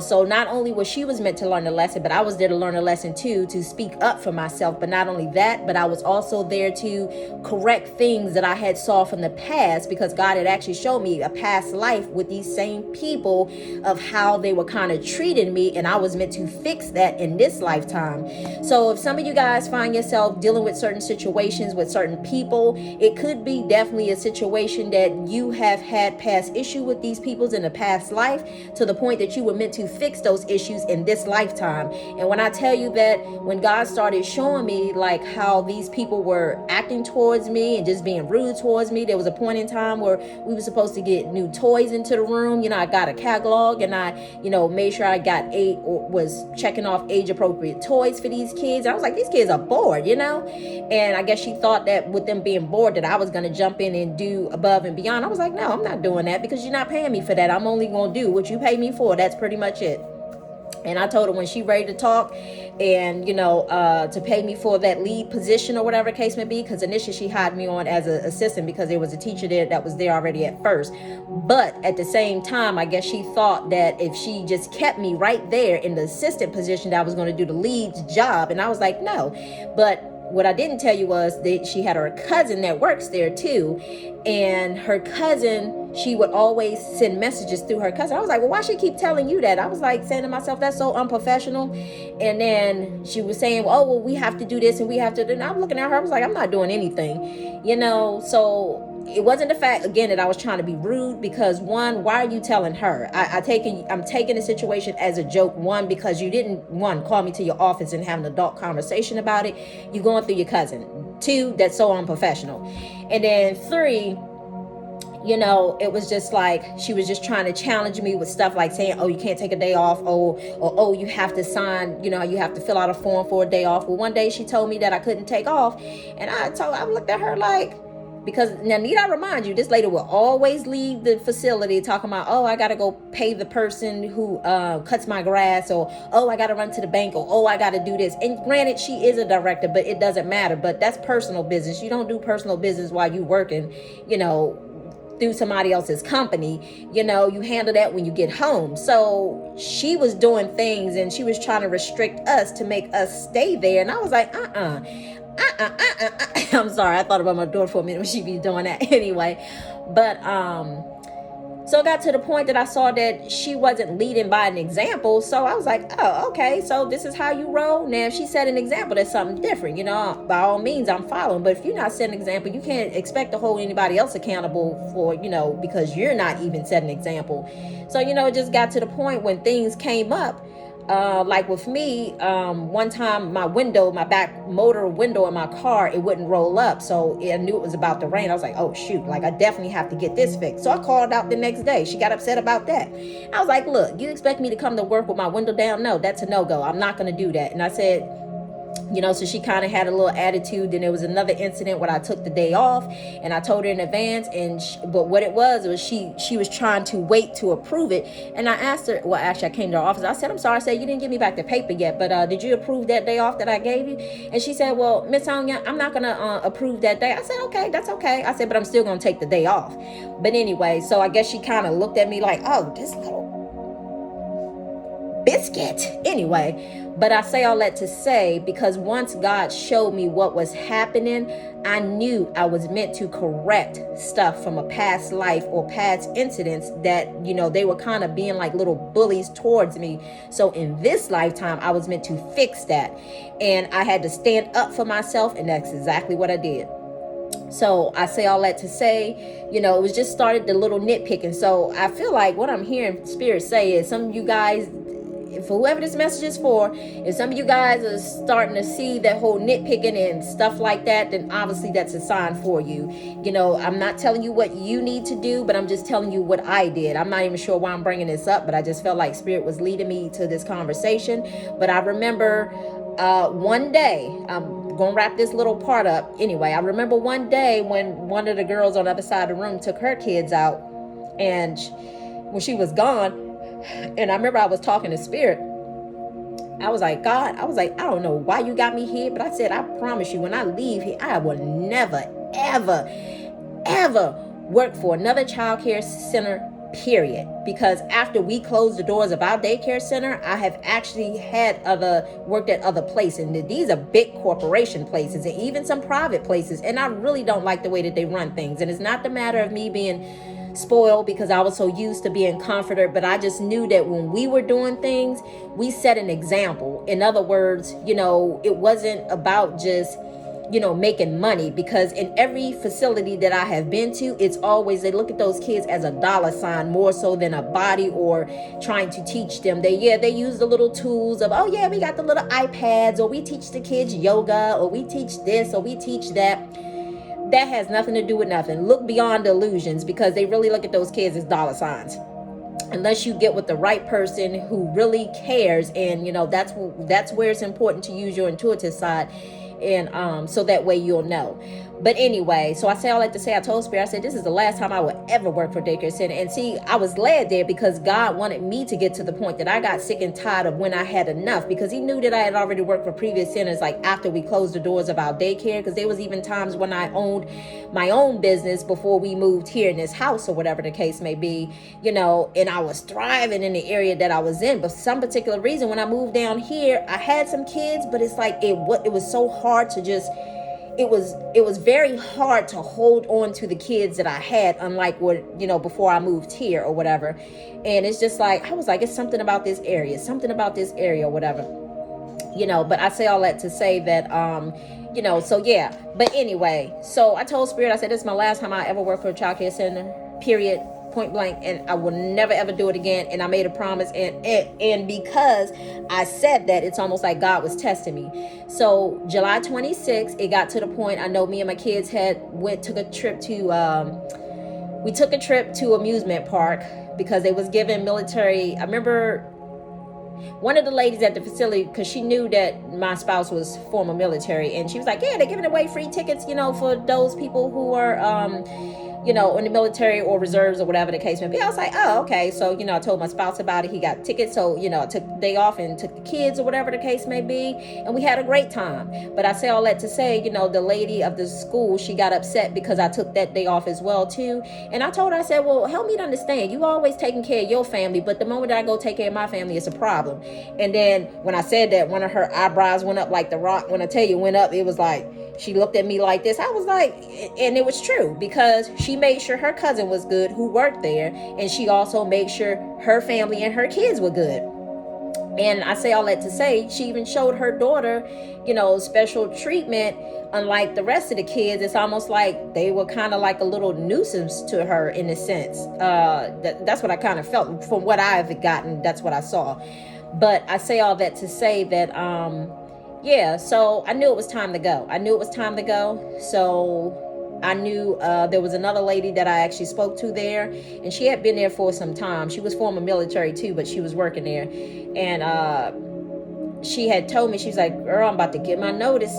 So not only was she was meant to learn a lesson, but I was there to learn a lesson too, to speak up for myself. But not only that, but I was also there to correct things that I had saw from the past, because God had actually showed me a past life with these same people of how they were kind of treating me. And I was meant to fix that in this lifetime. So if some of you guys find yourself dealing with certain situations with certain people, it could be definitely a situation that you have had past issue with these peoples in a past life, to the point that you were meant to fix those issues in this lifetime. And when I tell you that, when God started showing me like how these people were acting towards me and just being rude towards me, there was a point in time where we were supposed to get new toys into the room. I got a catalog, and I made sure I got was checking off age appropriate toys for these kids. I was like, these kids are bored, and I guess she thought that with them being bored that I was going to jump in and do above and beyond. I was like, no, I'm not doing that, because you're not paying me for that. I'm only going to do what you pay me for. That's pretty much it. And I told her when she ready to talk and, to pay me for that lead position or whatever the case may be, because initially she hired me on as an assistant because there was a teacher there that was there already at first. But at the same time, I guess she thought that if she just kept me right there in the assistant position, that I was going to do the lead's job. And I was like, no. But what I didn't tell you was that she had her cousin that works there too. And her cousin, she would always send messages through her cousin. I was like, well, why she keep telling you that? I was like saying to myself, that's so unprofessional. And then she was saying, oh, well, we have to do this and we have to do. And I'm looking at her, I was like, I'm not doing anything, so it wasn't the fact, again, that I was trying to be rude, because one, why are you telling her? I'm taking the situation as a joke. One, because you didn't, call me to your office and have an adult conversation about it. You're going through your cousin. Two, that's so unprofessional. And then three, it was just like she was just trying to challenge me with stuff like saying, oh, you can't take a day off, or oh, you have to sign, you have to fill out a form for a day off. Well, one day she told me that I couldn't take off, and I looked at her like, because now need I remind you, this lady will always leave the facility talking about, oh, I gotta go pay the person who cuts my grass, or oh, I gotta run to the bank, or oh, I gotta do this. And granted, she is a director, but it doesn't matter. But that's personal business. You don't do personal business while you working, through somebody else's company. You handle that when you get home. So she was doing things, and she was trying to restrict us to make us stay there. And I was like, I'm sorry, I thought about my daughter for a minute when she be doing that anyway. But So it got to the point that I saw that she wasn't leading by an example. So I was like, oh, okay, so this is how you roll. Now, if she set an example, that's something different. By all means, I'm following. But if you're not setting an example, you can't expect to hold anybody else accountable for, because you're not even setting an example. So, it just got to the point when things came up. Like with me, one time my back motor window in my car, it wouldn't roll up. So I knew it was about to rain. I was like, oh shoot, like I definitely have to get this fixed. So I called out the next day. She got upset about that. I was like, look, you expect me to come to work with my window down? No, that's a no-go. I'm not going to do that. And I said, so she kind of had a little attitude. Then there was another incident where I took the day off and I told her in advance. But what it was she was trying to wait to approve it. And I asked her, well, actually I came to her office. I said, I'm sorry. I said, you didn't give me back the paper yet, but did you approve that day off that I gave you? And she said, well, Miss Anya, I'm not going to approve that day. I said, okay, that's okay. I said, but I'm still going to take the day off. But anyway, so I guess she kind of looked at me like, oh, this little biscuit. Anyway, but I say all that to say, because once God showed me what was happening, I knew I was meant to correct stuff from a past life or past incidents that, they were kind of being like little bullies towards me. So in this lifetime, I was meant to fix that. And I had to stand up for myself. And that's exactly what I did. So I say all that to say, it was just started the little nitpicking. So I feel like what I'm hearing Spirit say is some of you guys, for whoever this message is for, if some of you guys are starting to see that whole nitpicking and stuff like that, then obviously that's a sign for you. I'm not telling you what you need to do, but I'm just telling you what I did. I'm not even sure why I'm bringing this up, but I just felt like Spirit was leading me to this conversation. But I remember one day, I'm gonna wrap this little part up. Anyway, I remember one day when one of the girls on the other side of the room took her kids out, and when she was gone, and I remember I was talking to Spirit. I was like, God, I don't know why you got me here, but I said, I promise you, when I leave here, I will never, ever, ever work for another child care center, period. Because after we closed the doors of our daycare center, I have actually worked at other places. And these are big corporation places and even some private places. And I really don't like the way that they run things. And it's not the matter of me being spoiled because I was so used to being comforted, but I just knew that when we were doing things, we set an example. In other words, it wasn't about just making money, because in every facility that I have been to, it's always, they look at those kids as a dollar sign more so than a body or trying to teach them. They use the little tools of, oh yeah, we got the little iPads, or we teach the kids yoga, or we teach this, or we teach that. That has nothing to do with nothing. Look beyond illusions, because they really look at those kids as dollar signs. Unless you get with the right person who really cares, and that's where it's important to use your intuitive side, and so that way you'll know. But anyway, so I say all that to say, I told Spirit, I said, this is the last time I would ever work for daycare center. And see, I was led there because God wanted me to get to the point that I got sick and tired of when I had enough, because he knew that I had already worked for previous centers, like after we closed the doors of our daycare, because there was even times when I owned my own business before we moved here in this house, or whatever the case may be, and I was thriving in the area that I was in. But for some particular reason, when I moved down here, I had some kids, but it's like it was so hard to just, it was very hard to hold on to the kids that I had, unlike what, before I moved here or whatever. And it's just like, I was like, it's something about this area, or whatever, but I say all that to say that, so yeah. But anyway, so I told Spirit, I said, this is my last time I ever work for a child care center, period, point blank, and I will never ever do it again. And I made a promise, and because I said that, it's almost like God was testing me. So July 26th, it got to the point, I know me and my kids took a trip to amusement park, because they was giving military. I remember one of the ladies at the facility, because she knew that my spouse was former military, and she was like, yeah, they're giving away free tickets, for those people who are in the military or reserves or whatever the case may be. I was like, oh, okay. So, I told my spouse about it. He got tickets. So, I took the day off and took the kids or whatever the case may be. And we had a great time. But I say all that to say, the lady of the school, she got upset because I took that day off as well, too. And I told her, I said, well, help me to understand. You always taking care of your family, but the moment that I go take care of my family, it's a problem. And then when I said that, one of her eyebrows went up like the rock. When I tell you went up, it was like, she looked at me like this. I was like, and it was true, because she she made sure her cousin was good who worked there, and she also made sure her family and her kids were good. And I say all that to say, she even showed her daughter, special treatment. Unlike the rest of the kids, it's almost like they were kind of like a little nuisance to her in a sense. That's what I kind of felt from what I've gotten. That's what I saw. But I say all that to say that, yeah, so I knew it was time to go. So I knew there was another lady that I actually spoke to there, and she had been there for some time. She was former military too, but she was working there. And she had told me, she was like, girl, I'm about to get my notice.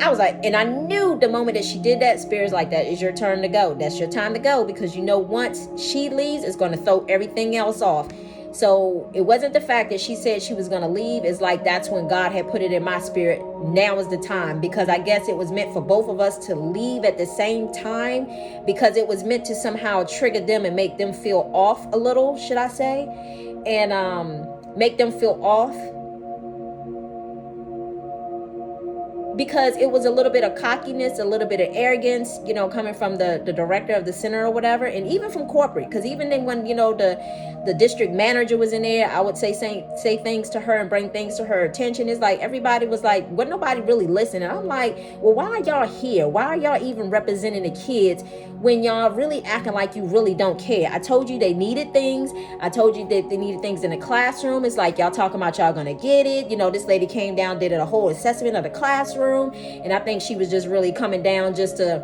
I was like, and I knew the moment that she did that, Spirit's like, that is your turn to go. That's your time to go, because once she leaves, it's going to throw everything else off. So it wasn't the fact that she said she was going to leave. It's like that's when God had put it in my spirit. Now is the time, because I guess it was meant for both of us to leave at the same time, because it was meant to somehow trigger them and make them feel off a little, should I say, and make them feel off. Because it was a little bit of cockiness, a little bit of arrogance, coming from the director of the center or whatever, and even from corporate. Because even then, when the district manager was in there, I would say things to her and bring things to her attention. It's like everybody was like, "What? Nobody really listening." I'm like, "Well, why are y'all here? Why are y'all even representing the kids when y'all really acting like you really don't care?" I told you they needed things. I told you that they needed things in the classroom. It's like y'all talking about y'all gonna get it. This lady came down, did a whole assessment of the classroom. And I think she was just really coming down just to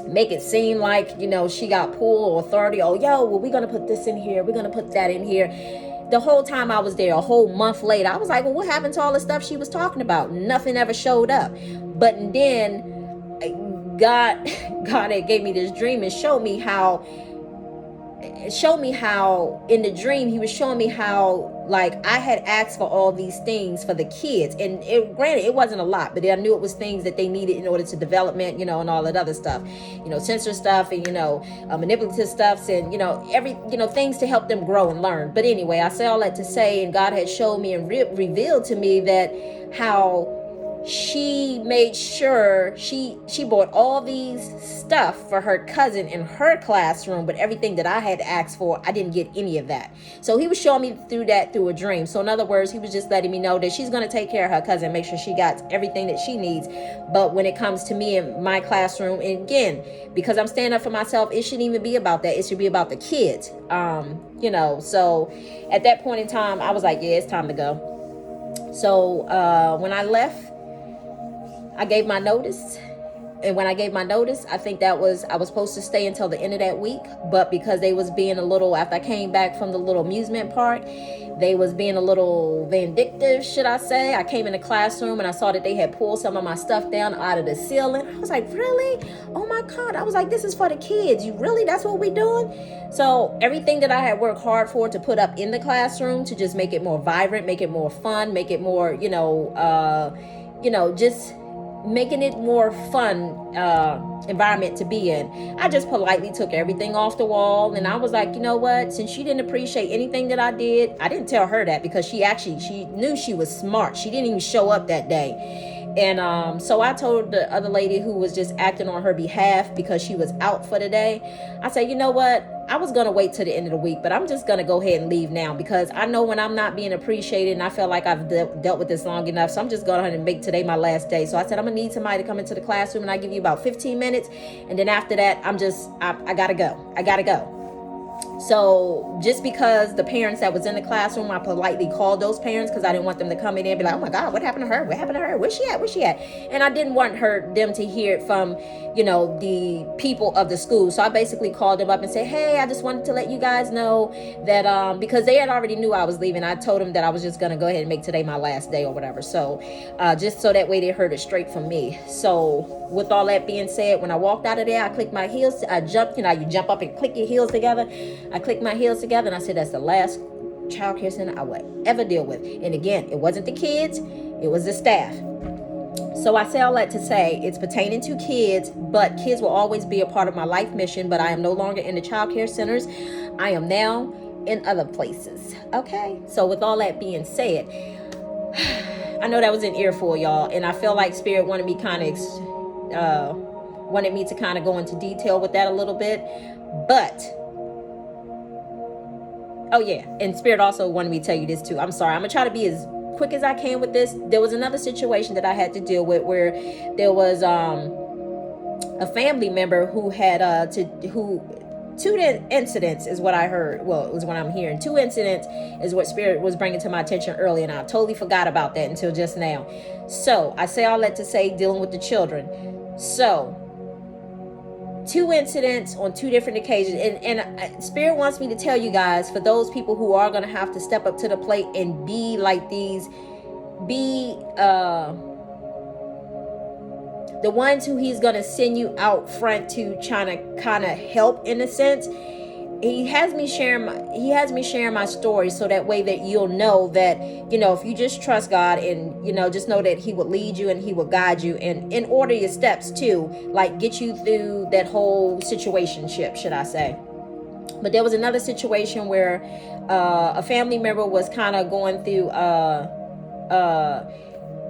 make it seem like, she got pull or authority. Oh, well, we're going to put this in here. We're going to put that in here. The whole time I was there, a whole month later, I was like, well, what happened to all the stuff she was talking about? Nothing ever showed up. But then God had gave me this dream and showed me how in the dream he was showing me how, like, I had asked for all these things for the kids, and granted it wasn't a lot, but I knew it was things that they needed in order to development, and all that other stuff, sensor stuff, and manipulative stuffs, and every things to help them grow and learn. But anyway, I say all that to say, and God had showed me and revealed to me that how she made sure she bought all these stuff for her cousin in her classroom, but everything that I had asked for, I didn't get any of that. So he was showing me through a dream. So in other words, he was just letting me know that she's going to take care of her cousin, make sure she got everything that she needs. But when it comes to me in my classroom, and again, because I'm standing up for myself, it shouldn't even be about that. It should be about the kids. So at that point in time, I was like, yeah, it's time to go. So when I left, I gave my notice. And when I gave my notice, I think I was supposed to stay until the end of that week. But because they was being a little, after I came back from the little amusement park, they was being a little vindictive, should I say. I came in the classroom and I saw that they had pulled some of my stuff down out of the ceiling. I was like, really? Oh my God. I was like, this is for the kids. You really? That's what we doing? So everything that I had worked hard for to put up in the classroom, to just make it more vibrant, make it more fun, make it more, just making it more fun environment to be in. I just politely took everything off the wall, and I was like, you know what, since she didn't appreciate anything that I didn't tell her that, because she knew she was smart. She didn't even show up that day. And so I told the other lady who was just acting on her behalf, because she was out for the day, I said, you know what, I was going to wait till the end of the week, but I'm just going to go ahead and leave now, because I know when I'm not being appreciated, and I feel like I've dealt with this long enough. So I'm just going ahead and make today my last day. So I said, I'm going to need somebody to come into the classroom, and I give you about 15 minutes. And then after that, I got to go. I got to go. So just because the parents that was in the classroom, I politely called those parents, because I didn't want them to come in there and be like, oh my God, what happened to her? What happened to her? Where's she at? And I didn't want them to hear it from, the people of the school. So I basically called them up and said, hey, I just wanted to let you guys know that, because they had already knew I was leaving. I told them that I was just going to go ahead and make today my last day or whatever. So just so that way they heard it straight from me. So with all that being said, when I walked out of there, I clicked my heels. I jumped, you jump up and click your heels together. I clicked my heels together, and I said, that's the last child care center I would ever deal with. And again, it wasn't the kids, it was the staff. So I say all that to say, it's pertaining to kids, but kids will always be a part of my life mission. But I am no longer in the child care centers. I am now in other places. Okay. So with all that being said, I know that was an earful, y'all. And I feel like Spirit wanted me kind of wanted me to kind of go into detail with that a little bit. But oh yeah, and Spirit also wanted me to tell you this too. I'm sorry, I'm gonna try to be as quick as I can with this. There was another situation that I had to deal with where there was a family member who had two incidents is what I heard. Well, it was what I'm hearing. Two incidents is what Spirit was bringing to my attention earlier, and I totally forgot about that until just now. So I say all that to say, dealing with the children. So two incidents on two different occasions, and Spirit wants me to tell you guys, for those people who are going to have to step up to the plate and be like these, be the ones who he's going to send you out front to try to kind of help in a sense. He has me sharing my story, so that way that you'll know that, you know, if you just trust God, and, you know, just know that he will lead you and he will guide you, and in order your steps too, like get you through that whole situationship, should I say. But there was another situation where a family member was kind of going through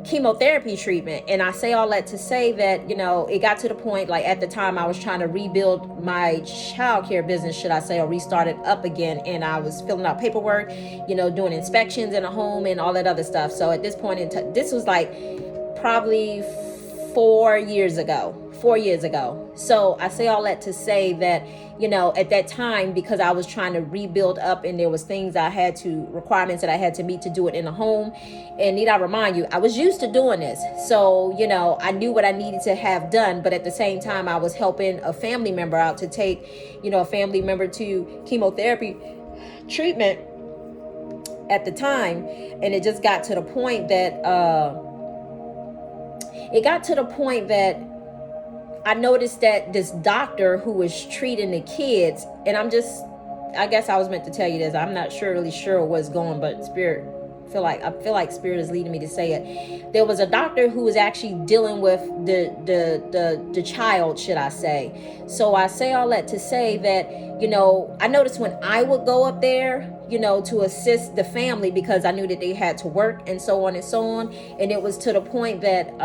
chemotherapy treatment. And I say all that to say that, you know, it got to the point, like at the time I was trying to rebuild my childcare business, should I say, or restart it up again. And I was filling out paperwork, you know, doing inspections in a home and all that other stuff. So at this point this was like probably 4 years ago. So I say all that to say that, you know, at that time, because I was trying to rebuild up and there was requirements that I had to meet to do it in a home. And need I remind you, I was used to doing this. So, you know, I knew what I needed to have done. But at the same time, I was helping a family member out to take, you know, a family member to chemotherapy treatment at the time. And it just got to the point that, I noticed that this doctor who was treating the kids, and I guess I was meant to tell you this. I'm not really sure what's going, but I feel like Spirit is leading me to say it. There was a doctor who was actually dealing with the child, should I say. So I say all that to say that, you know, I noticed when I would go up there, you know, to assist the family, because I knew that they had to work and so on and so on. And it was to the point that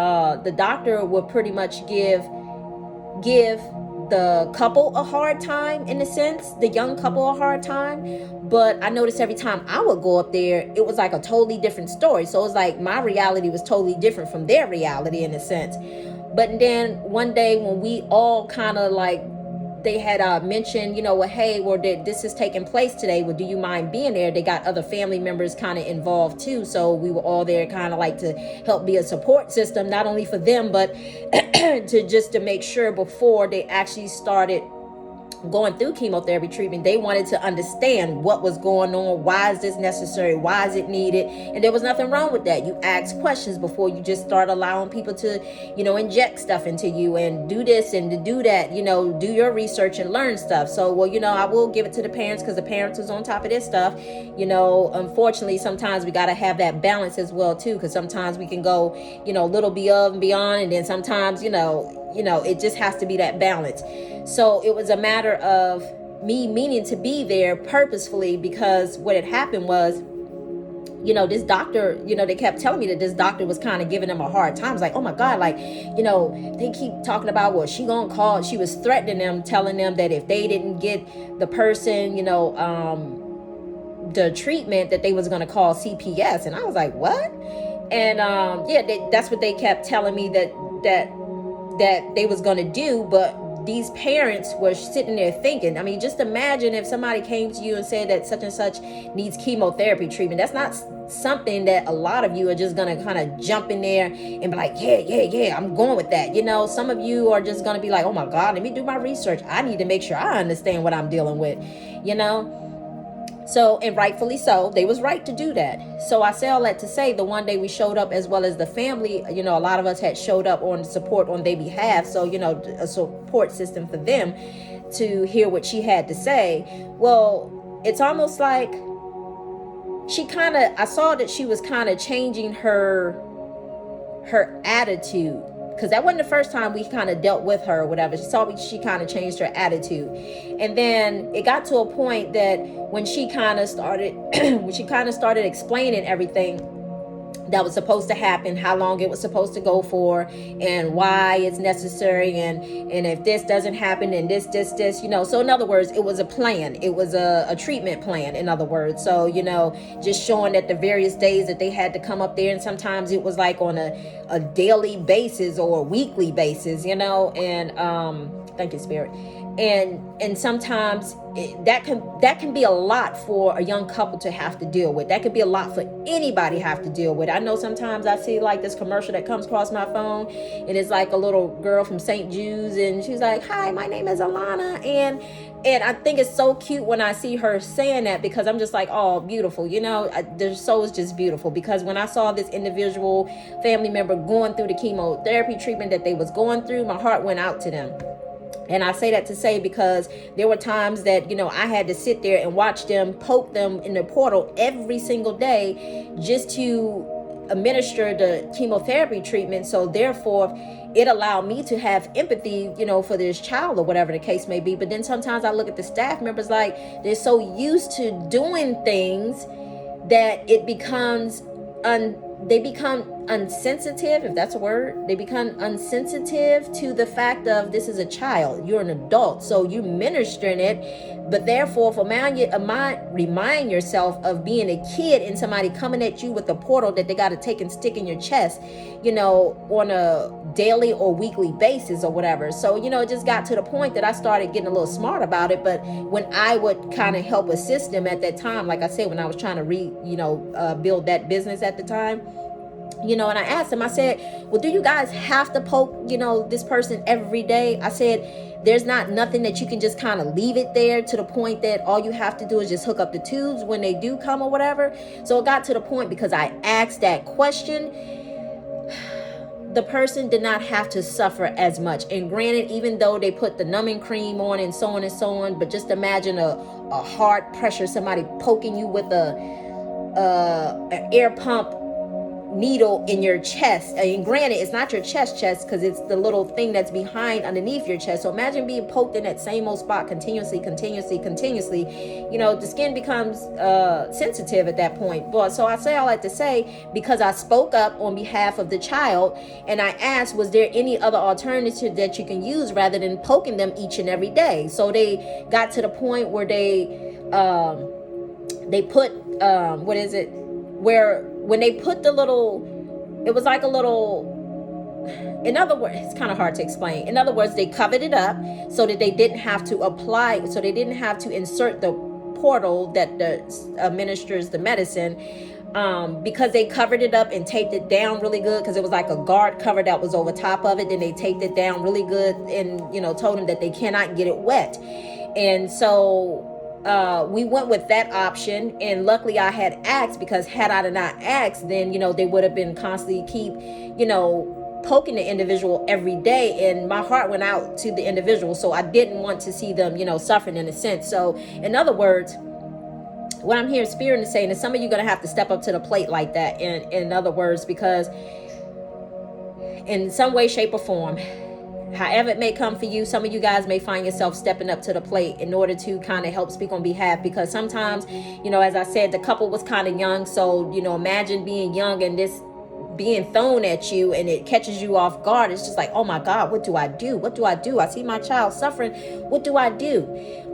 the doctor would pretty much give the couple a hard time, in a sense, the young couple a hard time. But I noticed every time I would go up there, it was like a totally different story. So it was like my reality was totally different from their reality, in a sense. But then one day when we all kind of like, they had mentioned, you know, well, hey, well, this is taking place today. Well, do you mind being there? They got other family members kind of involved too. So we were all there kind of like to help be a support system, not only for them, but to make sure before they actually started going through chemotherapy treatment, they wanted to understand what was going on. Why is this necessary? Why is it needed? And there was nothing wrong with that. You ask questions before you just start allowing people to, you know, inject stuff into you and do this and to do that, you know, do your research and learn stuff. So, well, you know, I will give it to the parents, because the parents was on top of this stuff. You know, unfortunately, sometimes we got to have that balance as well too, because sometimes we can go, you know, a little above and beyond, and then sometimes, you know, it just has to be that balance. So it was a matter of me meaning to be there purposefully, because what had happened was, you know, this doctor, you know, they kept telling me that this doctor was kind of giving them a hard time. It's like, oh my God, like, you know, they keep talking about, well, she gonna call. She was threatening them, telling them that if they didn't get the person, you know, the treatment, that they was gonna call CPS. And I was like, what? And that's what they kept telling me that they was gonna do. But these parents were sitting there thinking, I mean, just imagine if somebody came to you and said that such and such needs chemotherapy treatment. That's not something that a lot of you are just gonna kind of jump in there and be like, yeah, I'm going with that. You know, some of you are just gonna be like, oh my God, let me do my research. I need to make sure I understand what I'm dealing with, you know. So, and rightfully so, they was right to do that. So I say all that to say, the one day we showed up, as well as the family, you know, a lot of us had showed up on support on their behalf. So, you know, a support system for them to hear what she had to say. Well, it's almost like I saw that she was kind of changing her attitude, because that wasn't the first time we kind of dealt with her or whatever. She kind of changed her attitude. And then it got to a point that when she kind of started explaining everything, that was supposed to happen, how long it was supposed to go for, and why it's necessary, and if this doesn't happen, and this, so in other words, it was a plan. It was a treatment plan, in other words. So just showing that the various days that they had to come up there, and sometimes it was like on a daily basis or a weekly basis, and thank you, Spirit. And sometimes that can be a lot for a young couple to have to deal with. That could be a lot for anybody have to deal with. I know sometimes I see like this commercial that comes across my phone, and it's like a little girl from St. Jude's, and she's like, "Hi, my name is Alana," and I think it's so cute when I see her saying that, because I'm just like, oh, beautiful. Their soul is just beautiful, because when I saw this individual family member going through the chemotherapy treatment that they was going through, my heart went out to them. And I say that to say, because there were times that, I had to sit there and watch them poke them in the portal every single day just to administer the chemotherapy treatment. So therefore, it allowed me to have empathy, for this child or whatever the case may be. But then sometimes I look at the staff members like they're so used to doing things that it becomes they become unsensitive, if that's a word. They become unsensitive to the fact of, this is a child, you're an adult, so you're ministering it, but therefore remind yourself of being a kid and somebody coming at you with a portal that they got to take and stick in your chest, on a daily or weekly basis or whatever. So it just got to the point that I started getting a little smart about it. But when I would kind of help assist them at that time, like I said, when I was trying to build that business at the time, and I asked them, I said, well, do you guys have to poke, this person every day? I said, there's not nothing that you can just kind of leave it there to the point that all you have to do is just hook up the tubes when they do come or whatever. So it got to the point, because I asked that question, the person did not have to suffer as much. And granted, even though they put the numbing cream on and so on and so on, but just imagine a hard pressure, somebody poking you with an air pump needle in your chest. And granted, it's not your chest because it's the little thing that's behind underneath your chest. So imagine being poked in that same old spot continuously. The skin becomes sensitive at that point. But so I say all that to say, because I spoke up on behalf of the child, and I asked, was there any other alternative that you can use rather than poking them each and every day? So they got to the point where they put where when they put the little, it was like a little, in other words, it's kind of hard to explain. In other words, they covered it up so that they didn't have to apply, so they didn't have to insert the portal that administers the medicine, because they covered it up and taped it down really good, because it was like a guard cover that was over top of it. Then they taped it down really good and, told them that they cannot get it wet. And so we went with that option, and luckily I had asked, because had I not asked, then they would have been constantly keep poking the individual every day, and my heart went out to the individual, so I didn't want to see them suffering in a sense. So in other words, what I'm hearing Spirit is saying is some of you going to have to step up to the plate like that, in other words, because in some way, shape, or form, however it may come for you, some of you guys may find yourself stepping up to the plate in order to kind of help speak on behalf. Because sometimes, as I said, the couple was kind of young. So, imagine being young and this being thrown at you, and it catches you off guard. It's just like, oh my God, what do I do? What do I do? I see my child suffering. What do I do?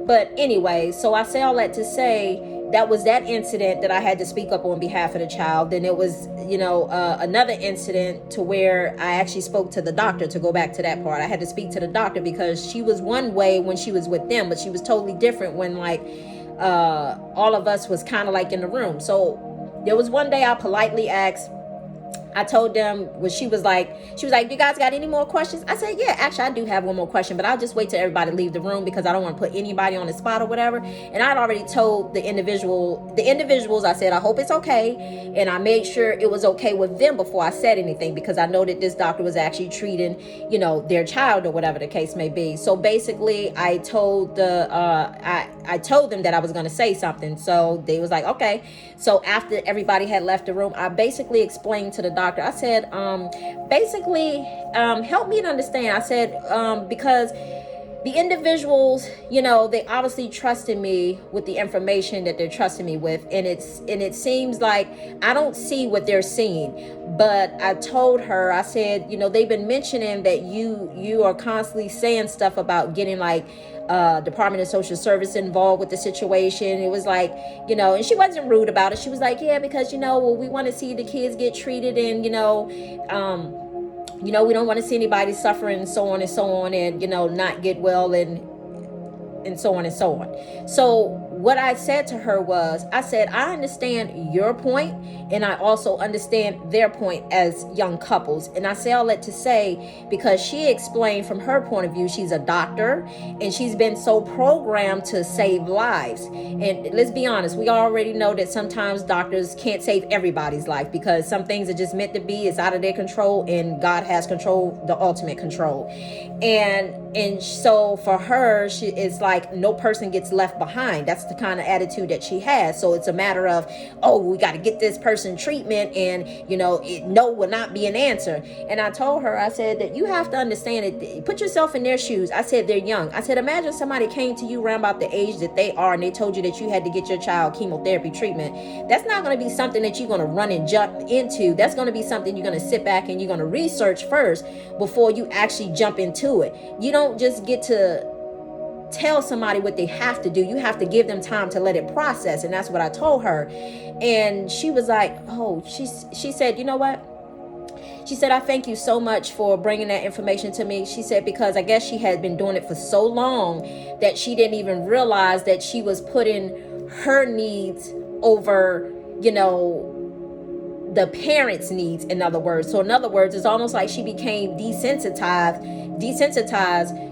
But anyway, so I say all that to say, that was that incident that I had to speak up on behalf of the child. Then it was, another incident to where I actually spoke to the doctor, to go back to that part. I had to speak to the doctor because she was one way when she was with them, but she was totally different when all of us was kind of like in the room. So there was one day I politely asked, I told them, when she was like, you guys got any more questions? I said, yeah, actually I do have one more question, but I'll just wait till everybody leave the room because I don't want to put anybody on the spot or whatever. And I'd already told the individuals, I said, I hope it's okay. And I made sure it was okay with them before I said anything, because I know that this doctor was actually treating, their child or whatever the case may be. So basically I told I told them that I was going to say something. So they was like, okay. So after everybody had left the room, I basically explained to the doctor, I said, help me to understand. I said, because the individuals, you know, they obviously trusted me with the information that they're trusting me with, and it seems like I don't see what they're seeing. But I told her, I said, you know, they've been mentioning that you are constantly saying stuff about getting like Department of Social Service involved with the situation. It was like, you know, and she wasn't rude about it. She was like, yeah, because, you know, well, we want to see the kids get treated, and we don't want to see anybody suffering, and so on and so on, and, you know, not get well, and so on and so on. So what I said to her was, I said, I understand your point, and I also understand their point as young couples. And I say all that to say, because she explained from her point of view, she's a doctor, and she's been so programmed to save lives. And let's be honest, we already know that sometimes doctors can't save everybody's life, because some things are just meant to be, it's out of their control, and God has control, the ultimate control. And so for her, it's like no person gets left behind. That's the kind of attitude that she has. So it's a matter of, oh, we got to get this person treatment, and, you know, no will not be an answer. And I told her, I said that you have to understand it. Put yourself in their shoes. I said, they're young. I said, imagine somebody came to you around about the age that they are, and they told you that you had to get your child chemotherapy treatment. That's not going to be something that you're going to run and jump into. That's going to be something you're going to sit back and you're going to research first before you actually jump into it. You don't just get to tell somebody what they have to do. You have to give them time to let it process. And that's what I told her. And she was like, oh, she said, you know what? She said, I thank you so much for bringing that information to me. She said, because I guess she had been doing it for so long that she didn't even realize that she was putting her needs over, you know, the parents' needs, in other words. So in other words, it's almost like she became desensitized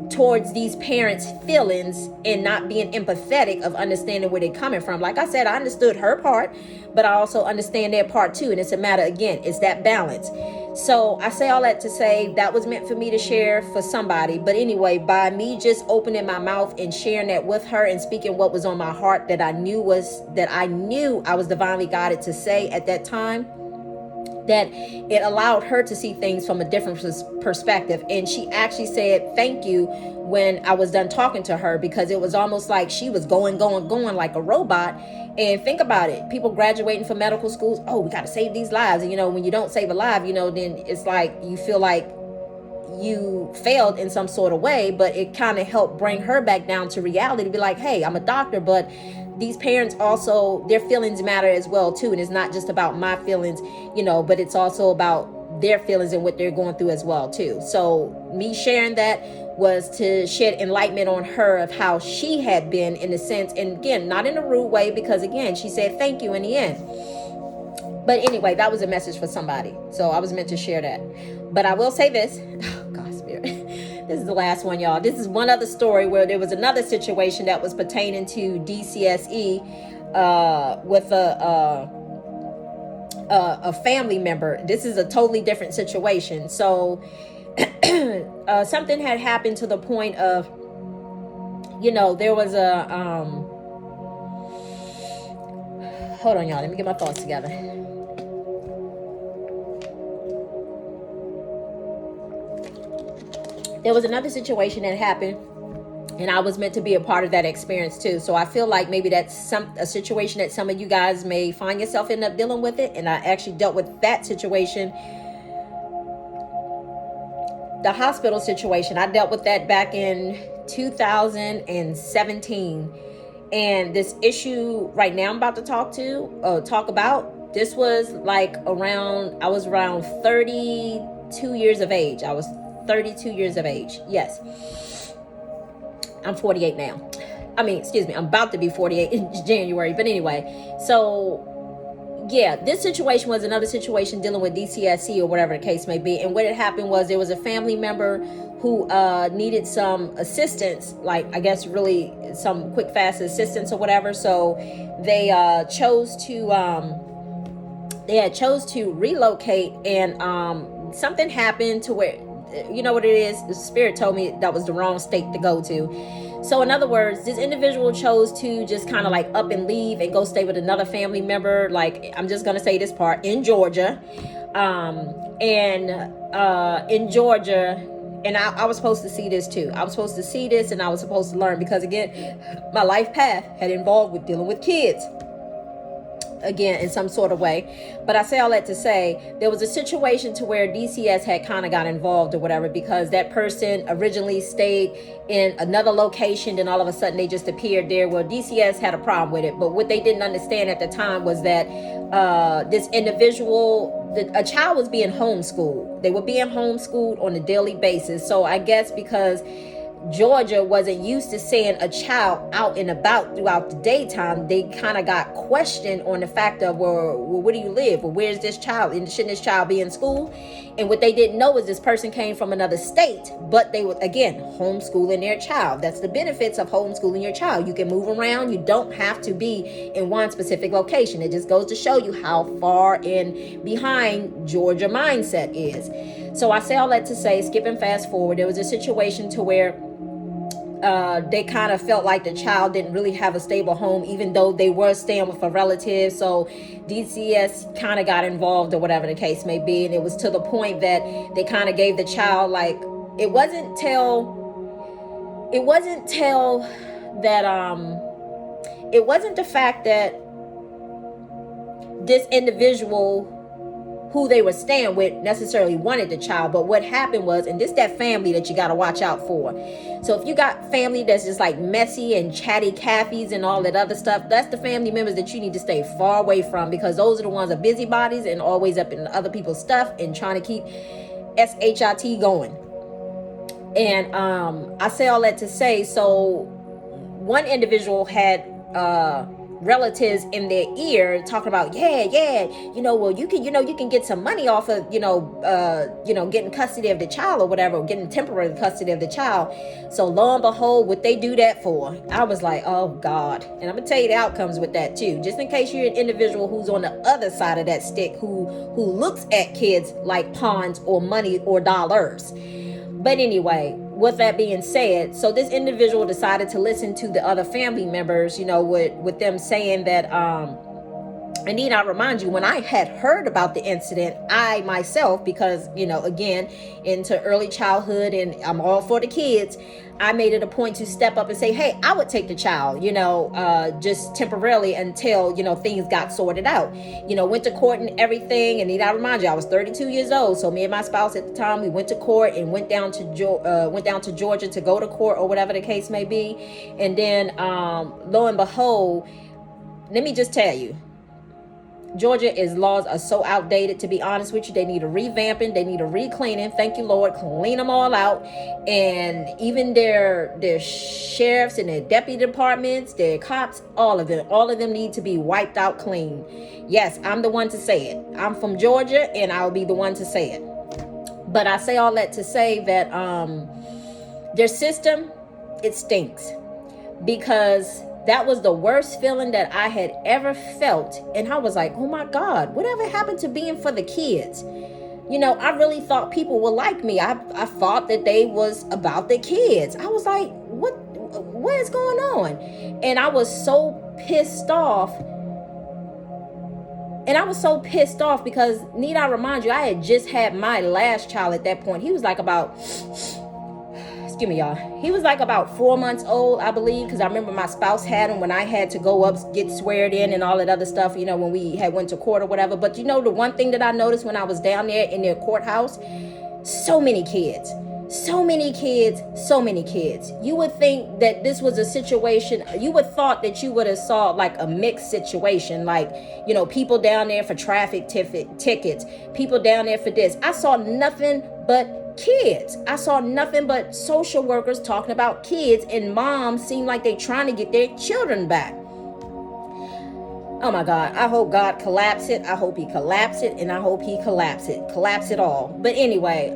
towards these parents' feelings, and not being empathetic of understanding where they're coming from. Like I said, I understood her part, but I also understand their part too. And it's a matter, again, it's that balance. So I say all that to say that was meant for me to share for somebody. But anyway, by me just opening my mouth and sharing that with her and speaking what was on my heart, that I knew I was divinely guided to say at that time, that it allowed her to see things from a different perspective. And she actually said thank you when I was done talking to her, because it was almost like she was going like a robot. And think about it, people graduating from medical schools, oh, we got to save these lives. And, you know, when you don't save a life, you know, then it's like you feel like you failed in some sort of way. But it kind of helped bring her back down to reality, to be like, hey, I'm a doctor, but these parents also, their feelings matter as well too. And it's not just about my feelings, you know, but it's also about their feelings and what they're going through as well too. So me sharing that was to shed enlightenment on her of how she had been, in a sense, and again, not in a rude way, because again, she said thank you in the end. But anyway, that was a message for somebody. So I was meant to share that. But I will say this. Oh, God, Spirit. This is the last one, y'all. This is one other story where there was another situation that was pertaining to DCSE with a family member. This is a totally different situation. So something had happened to the point of, you know, there was a hold on, y'all. Let me get my thoughts together. There was another situation that happened, and I was meant to be a part of that experience too. So I feel like maybe that's a situation that some of you guys may find yourself end up dealing with it. And I actually dealt with that situation, the hospital situation. I dealt with that back in 2017. And this issue right now I'm about to talk about, this was like I was around 32 years of age. I was 32 years of age. Yes. I'm 48 now. I'm about to be 48 in January. But anyway, so yeah, this situation was another situation dealing with DCSC or whatever the case may be. And what had happened was there was a family member who needed some assistance, like I guess really some quick, fast assistance or whatever. So they chose to relocate, and something happened to where, you know what it is? The Spirit told me that was the wrong state to go to. So in other words, this individual chose to just kind of like up and leave and go stay with another family member. Like, I'm just going to say this part, in Georgia. In Georgia, And I was supposed to see this too. I was supposed to see this, and I was supposed to learn, because again, my life path had involved with dealing with kids, again, in some sort of way. But I say all that to say, there was a situation to where DCS had kind of got involved or whatever, because that person originally stayed in another location, then all of a sudden they just appeared there. Well, DCS had a problem with it, but what they didn't understand at the time was that this individual, a child was being homeschooled. They were being homeschooled on a daily basis. So I guess because Georgia wasn't used to seeing a child out and about throughout the daytime, they kind of got questioned on the fact of, well, where do you live? Well, where's this child? And shouldn't this child be in school? And what they didn't know is this person came from another state, but they were, again, homeschooling their child. That's the benefits of homeschooling your child. You can move around. You don't have to be in one specific location. It just goes to show you how far in behind Georgia mindset is. So I say all that to say, skipping fast forward, there was a situation to where they kind of felt like the child didn't really have a stable home, even though they were staying with a relative. So DCS kind of got involved, or whatever the case may be. And it was to the point that they kind of gave the child, like, it wasn't till the fact that this individual who they were staying with necessarily wanted the child. But what happened was, and this that family that you got to watch out for. So if you got family that's just like messy and chatty Cathys and all that other stuff, that's the family members that you need to stay far away from, because those are the ones that are busybodies and always up in other people's stuff and trying to keep SHIT going. And I say all that to say, so one individual had relatives in their ear talking about, well, you can get some money off of, getting custody of the child or whatever, or getting temporary custody of the child. So lo and behold, what they do that for, I was like, oh God. And I'm gonna tell you the outcomes with that too, just in case you're an individual who's on the other side of that stick, who looks at kids like pawns or money or dollars. But anyway, with that being said, so this individual decided to listen to the other family members, with them saying that, and need I remind you, when I had heard about the incident, I myself, because, again, into early childhood and I'm all for the kids, I made it a point to step up and say, hey, I would take the child, just temporarily until, things got sorted out. Went to court and everything. And need I remind you, I was 32 years old. So me and my spouse at the time, we went to court and went down to Georgia to go to court or whatever the case may be. And then lo and behold, let me just tell you, Georgia's laws are so outdated, to be honest with you. They need a revamping. They need a re-cleaning. Thank you, Lord. Clean them all out. And even their sheriffs and their deputy departments, their cops, all of them need to be wiped out clean. Yes, I'm the one to say it. I'm from Georgia, and I'll be the one to say it. But I say all that to say that their system, it stinks, because that was the worst feeling that I had ever felt. And I was like, oh my God, whatever happened to being for the kids? I really thought people would like me. I thought that they was about the kids. I was like, what is going on? And I was so pissed off. Because, need I remind you, I had just had my last child at that point. He was like about... Excuse me, y'all. He was like about 4 months old, I believe, because I remember my spouse had him when I had to go up, get sweared in and all that other stuff, when we had went to court or whatever. But the one thing that I noticed when I was down there in their courthouse, so many kids. You would think that this was a situation, you would thought that you would have saw like a mixed situation, like, people down there for traffic tickets, people down there for this. I saw nothing but kids. I saw nothing but social workers talking about kids, and moms seem like they trying to get their children back. Oh my God, I hope God collapse it. I hope he collapse it, and I hope he collapse it all. But anyway,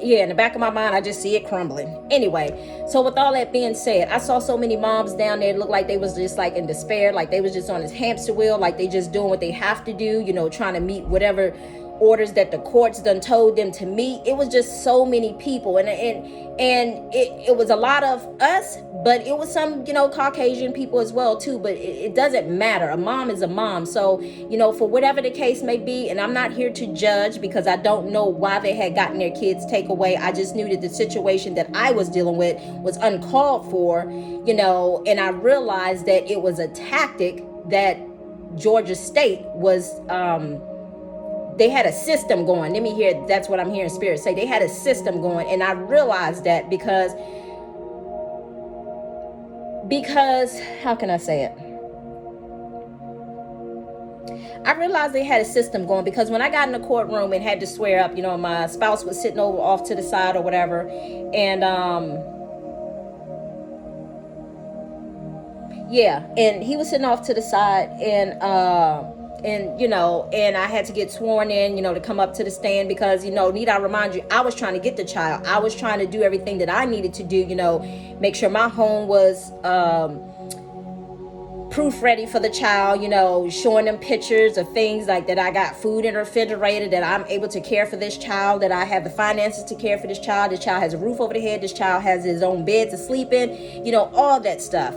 in the back of my mind, I just see it crumbling. Anyway, so with all that being said, I saw so many moms down there look like they was just like in despair, like they was just on this hamster wheel, like they just doing what they have to do, trying to meet whatever orders that the courts done told them to meet. It was just so many people, and it was a lot of us, but it was some, Caucasian people as well too. But it doesn't matter. A mom is a mom. So, for whatever the case may be, and I'm not here to judge because I don't know why they had gotten their kids take away. I just knew that the situation that I was dealing with was uncalled for, and I realized that it was a tactic that Georgia State was, they had a system going. Let me hear, that's what I'm hearing Spirit say. They had a system going. And I realized that because, how can I say it? I realized they had a system going because when I got in the courtroom and had to swear up, my spouse was sitting over off to the side or whatever. And, and he was sitting off to the side, and I had to get sworn in, to come up to the stand because, need I remind you, I was trying to get the child. I was trying to do everything that I needed to do, make sure my home was proof ready for the child, showing them pictures of things like that I got food in the refrigerator, that I'm able to care for this child, that I have the finances to care for this child has a roof over the head, this child has his own bed to sleep in, all that stuff.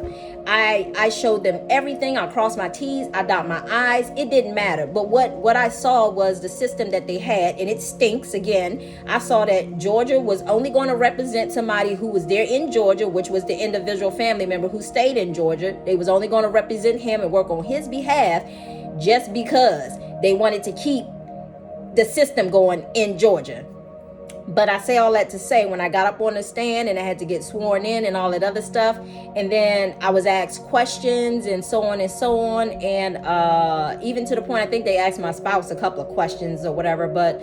I showed them everything. I crossed my T's, I dot my I's. It didn't matter. But what I saw was the system that they had, and it stinks. Again, I saw that Georgia was only going to represent somebody who was there in Georgia, which was the individual family member who stayed in Georgia. They was only going to represent him and work on his behalf just because they wanted to keep the system going in Georgia. But I say all that to say, when I got up on the stand and I had to get sworn in and all that other stuff, and then I was asked questions and so on and so on, and even to the point, I think they asked my spouse a couple of questions or whatever. But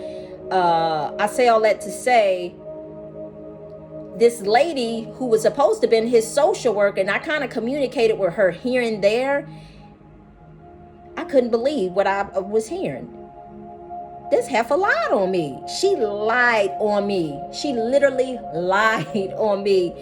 I say all that to say, this lady who was supposed to have been his social worker, and I kind of communicated with her here and there, I couldn't believe what I was hearing. This heifer lied on me. She lied on me. She literally lied on me.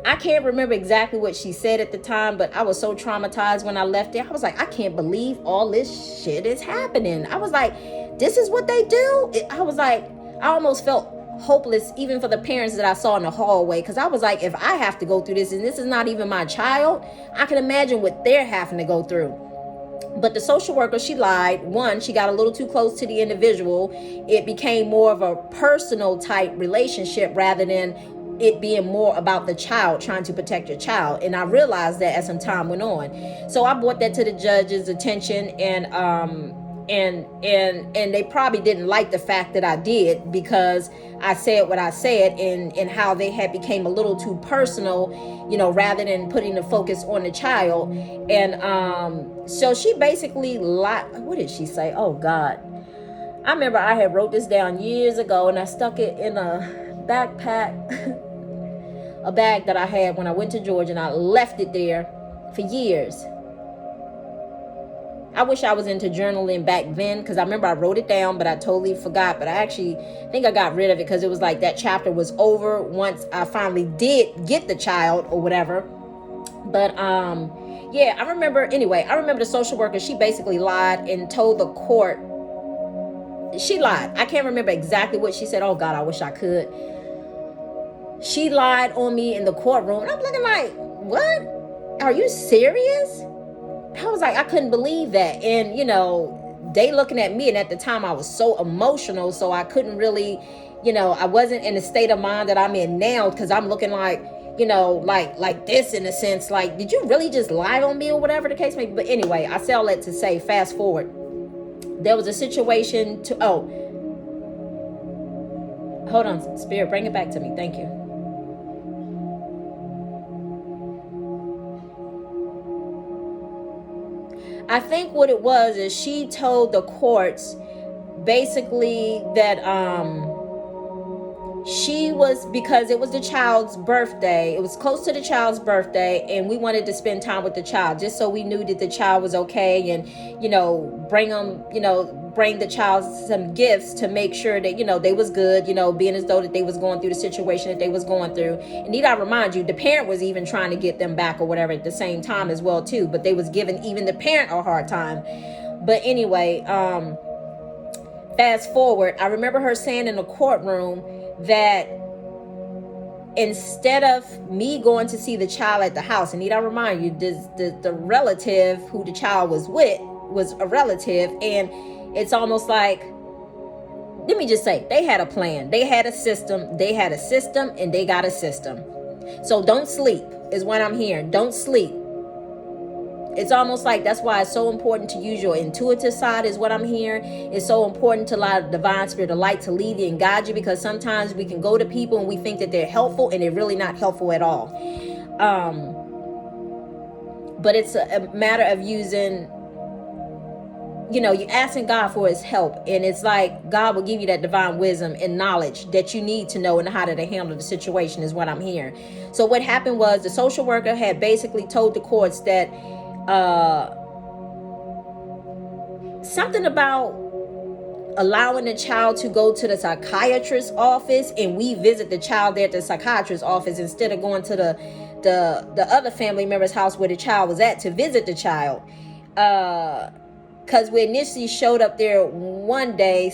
I can't remember exactly what she said at the time, but I was so traumatized when I left there. I was like, I can't believe all this shit is happening. I was like, this is what they do? I was like, I almost felt hopeless even for the parents that I saw in the hallway, because I was like, if I have to go through this and this is not even my child, I can imagine what they're having to go through. But the social worker, she lied. One, she got a little too close to the individual. It became more of a personal type relationship rather than it being more about the child, trying to protect your child. And I realized that as some time went on. So I brought that to the judge's attention, and they probably didn't like the fact that I did, because I said what I said, and how they had became a little too personal, rather than putting the focus on the child. And so she basically lied. What did she say? Oh God, I remember I had wrote this down years ago, and I stuck it in a backpack, a bag that I had when I went to Georgia, and I left it there for years. I wish I was into journaling back then, because I remember I wrote it down, but I totally forgot. But I actually think I got rid of it because it was like that chapter was over once I finally did get the child or whatever. But I remember the social worker, she basically lied and told the court. She lied. I can't remember exactly what she said. Oh God, I wish I could. She lied on me in the courtroom, and I'm looking like, what? Are you serious? I was like, I couldn't believe that. And, they looking at me, and at the time I was so emotional, so I couldn't really, I wasn't in the state of mind that I'm in now, because I'm looking like, like this, in a sense, like, did you really just lie on me or whatever the case may be? But anyway, I say all that to say, fast forward, there was a situation hold on, Spirit, bring it back to me. Thank you. I think what it was is she told the courts basically that she was, because it was the child's birthday, it was close to the child's birthday, and we wanted to spend time with the child just so we knew that the child was okay, and bring the child some gifts to make sure that they was good, being as though that they was going through the situation that they was going through. And need I remind you, the parent was even trying to get them back or whatever at the same time as well too, but they was giving even the parent a hard time. But anyway, fast forward, I remember her saying in the courtroom that instead of me going to see the child at the house, and need I remind you, the relative who the child was with was a relative, and it's almost like, let me just say, they had a plan, they had a system, and they got a system. So don't sleep is what I'm hearing. Don't sleep. It's almost like that's why it's so important to use your intuitive side is what I'm hearing. It's so important to allow the divine spirit of light to lead you and guide you, because sometimes we can go to people and we think that they're helpful and they're really not helpful at all. But it's a matter of using, you're asking God for his help, and it's like God will give you that divine wisdom and knowledge that you need to know and how to handle the situation is what I'm hearing. So what happened was the social worker had basically told the courts that something about allowing the child to go to the psychiatrist's office, and we visit the child there at the psychiatrist's office instead of going to the other family member's house where the child was at to visit the child. Because we initially showed up there one day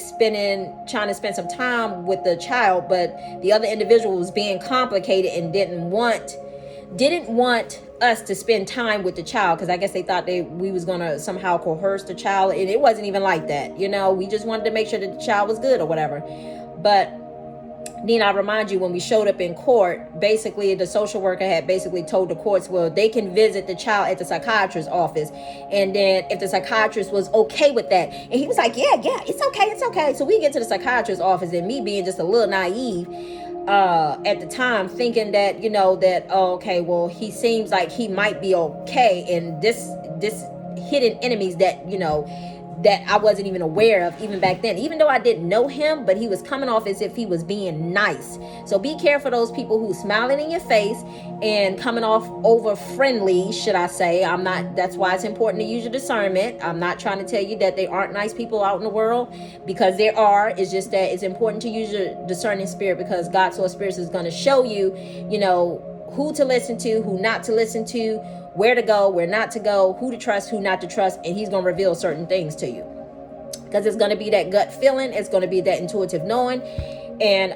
trying to spend some time with the child, but the other individual was being complicated and didn't want us to spend time with the child, because I guess they thought we was gonna somehow coerce the child, and it wasn't even like that. We just wanted to make sure that the child was good or whatever. But then I remind you, when we showed up in court, basically the social worker had basically told the courts, well, they can visit the child at the psychiatrist's office, and then if the psychiatrist was okay with that, and he was like, yeah, it's okay. So we get to the psychiatrist's office, and me being just a little naive at the time, thinking that okay, well, he seems like he might be okay, and this hidden enemies that that I wasn't even aware of even back then, even though I didn't know him, but he was coming off as if he was being nice. So be careful those people who smiling in your face and coming off over friendly, should I say. That's why it's important to use your discernment. I'm not trying to tell you that there aren't nice people out in the world, because there are. It's just that it's important to use your discerning spirit, because God's source spirits is going to show you, who to listen to, who not to listen to, where to go, where not to go, who to trust, who not to trust, and he's going to reveal certain things to you, because it's going to be that gut feeling, it's going to be that intuitive knowing, and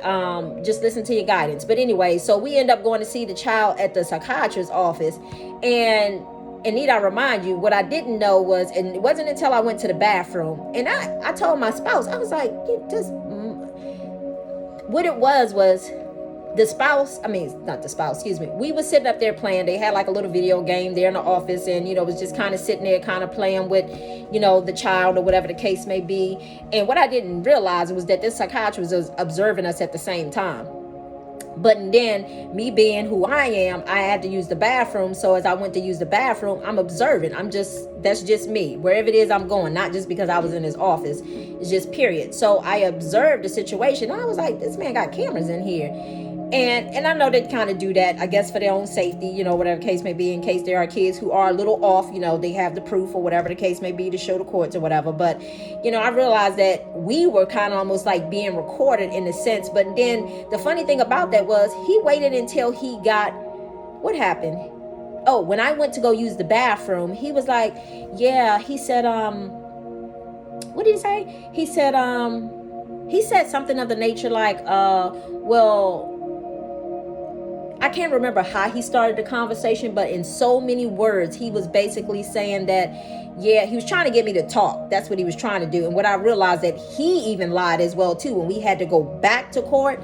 just listen to your guidance. But anyway, so we end up going to see the child at the psychiatrist's office, and need I remind you, what I didn't know was, and it wasn't until I went to the bathroom, and I told my spouse, I was like, what it was the spouse, not the spouse, excuse me, we were sitting up there playing. They had like a little video game there in the office, and was just kind of sitting there kind of playing with the child or whatever the case may be. And what I didn't realize was that this psychiatrist was observing us at the same time. But then, me being who I am, I had to use the bathroom. So as I went to use the bathroom, I'm observing. That's just me. Wherever it is I'm going, not just because I was in his office. It's just period. So I observed the situation. I was like, this man got cameras in here. And I know they kind of do that, I guess, for their own safety, whatever the case may be, in case there are kids who are a little off, they have the proof or whatever the case may be to show the courts or whatever. But, I realized that we were kind of almost like being recorded in a sense. But then the funny thing about that was he waited until he got, what happened? Oh, when I went to go use the bathroom, he was like, yeah, he said, what did he say? He said something of the nature like, well, I can't remember how he started the conversation, but in so many words, he was basically saying that, yeah, he was trying to get me to talk. That's what he was trying to do. And what I realized that he even lied as well, too. When we had to go back to court,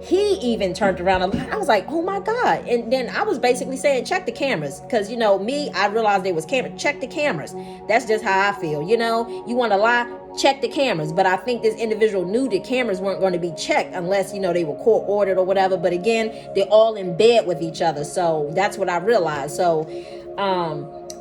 he even turned around and lied. I was like, oh my God. And then I was basically saying, check the cameras. Because, me, I realized there was cameras. Check the cameras. That's just how I feel. You want to lie? Check the cameras. But I think this individual knew the cameras weren't going to be checked unless, they were court ordered or whatever. But again, they're all in bed with each other. So that's what I realized. So,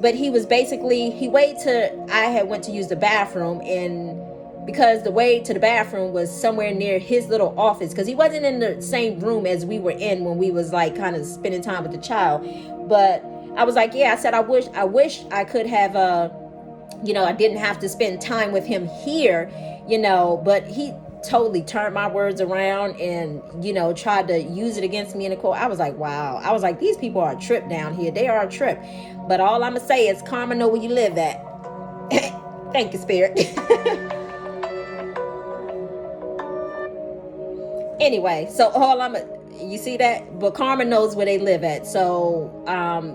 but he was basically, he waited till I had went to use the bathroom, and because the way to the bathroom was somewhere near his little office, because he wasn't in the same room as we were in when we was like kind of spending time with the child. But I was like, yeah, I said, I wish I could have, I didn't have to spend time with him here, but he totally turned my words around and, tried to use it against me in the court. I was like, wow. I was like, these people are a trip down here. They are a trip. But all I'm going to say is karma know where you live at. Thank you, Spirit. Anyway, so all you see that, but karma knows where they live at. So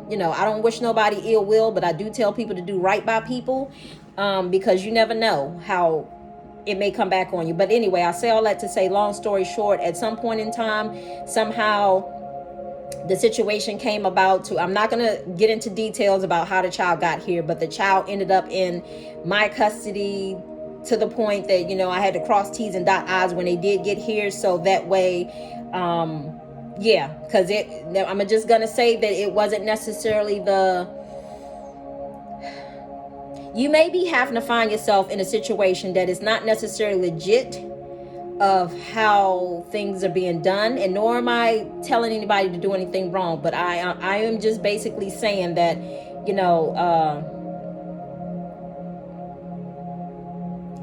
you know, I don't wish nobody ill will, but I do tell people to do right by people, because you never know how it may come back on you. But anyway, I say all that to say, long story short, at some point in time, somehow the situation came about to, I'm not going to get into details about how the child got here, but the child ended up in my custody, to the point that, you know, I had to cross T's and dot I's when they did get here. So that way, yeah, because I'm just going to say that it wasn't necessarily you may be having to find yourself in a situation that is not necessarily legit of how things are being done, and nor am I telling anybody to do anything wrong, but I am just basically saying that, you know,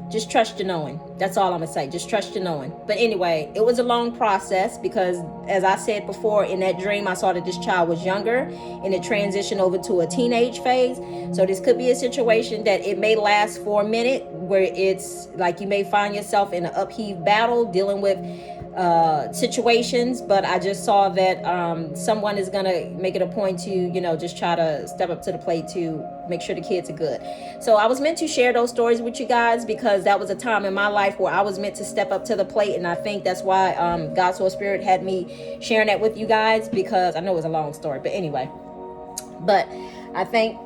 just trust your knowing. That's all I'm gonna say. Just trust your knowing. But anyway, it was a long process, because as I said before, in that dream I saw that this child was younger and it transitioned over to a teenage phase. So this could be a situation that it may last for a minute, where it's like you may find yourself in an upheave battle dealing with situations. But I just saw that someone is gonna make it a point to, you know, just try to step up to the plate to make sure the kids are good. So I was meant to share those stories with you guys, because that was a time in my life where I was meant to step up to the plate, and I think that's why God's Holy Spirit had me sharing that with you guys, because I know it was a long story, but anyway. But I think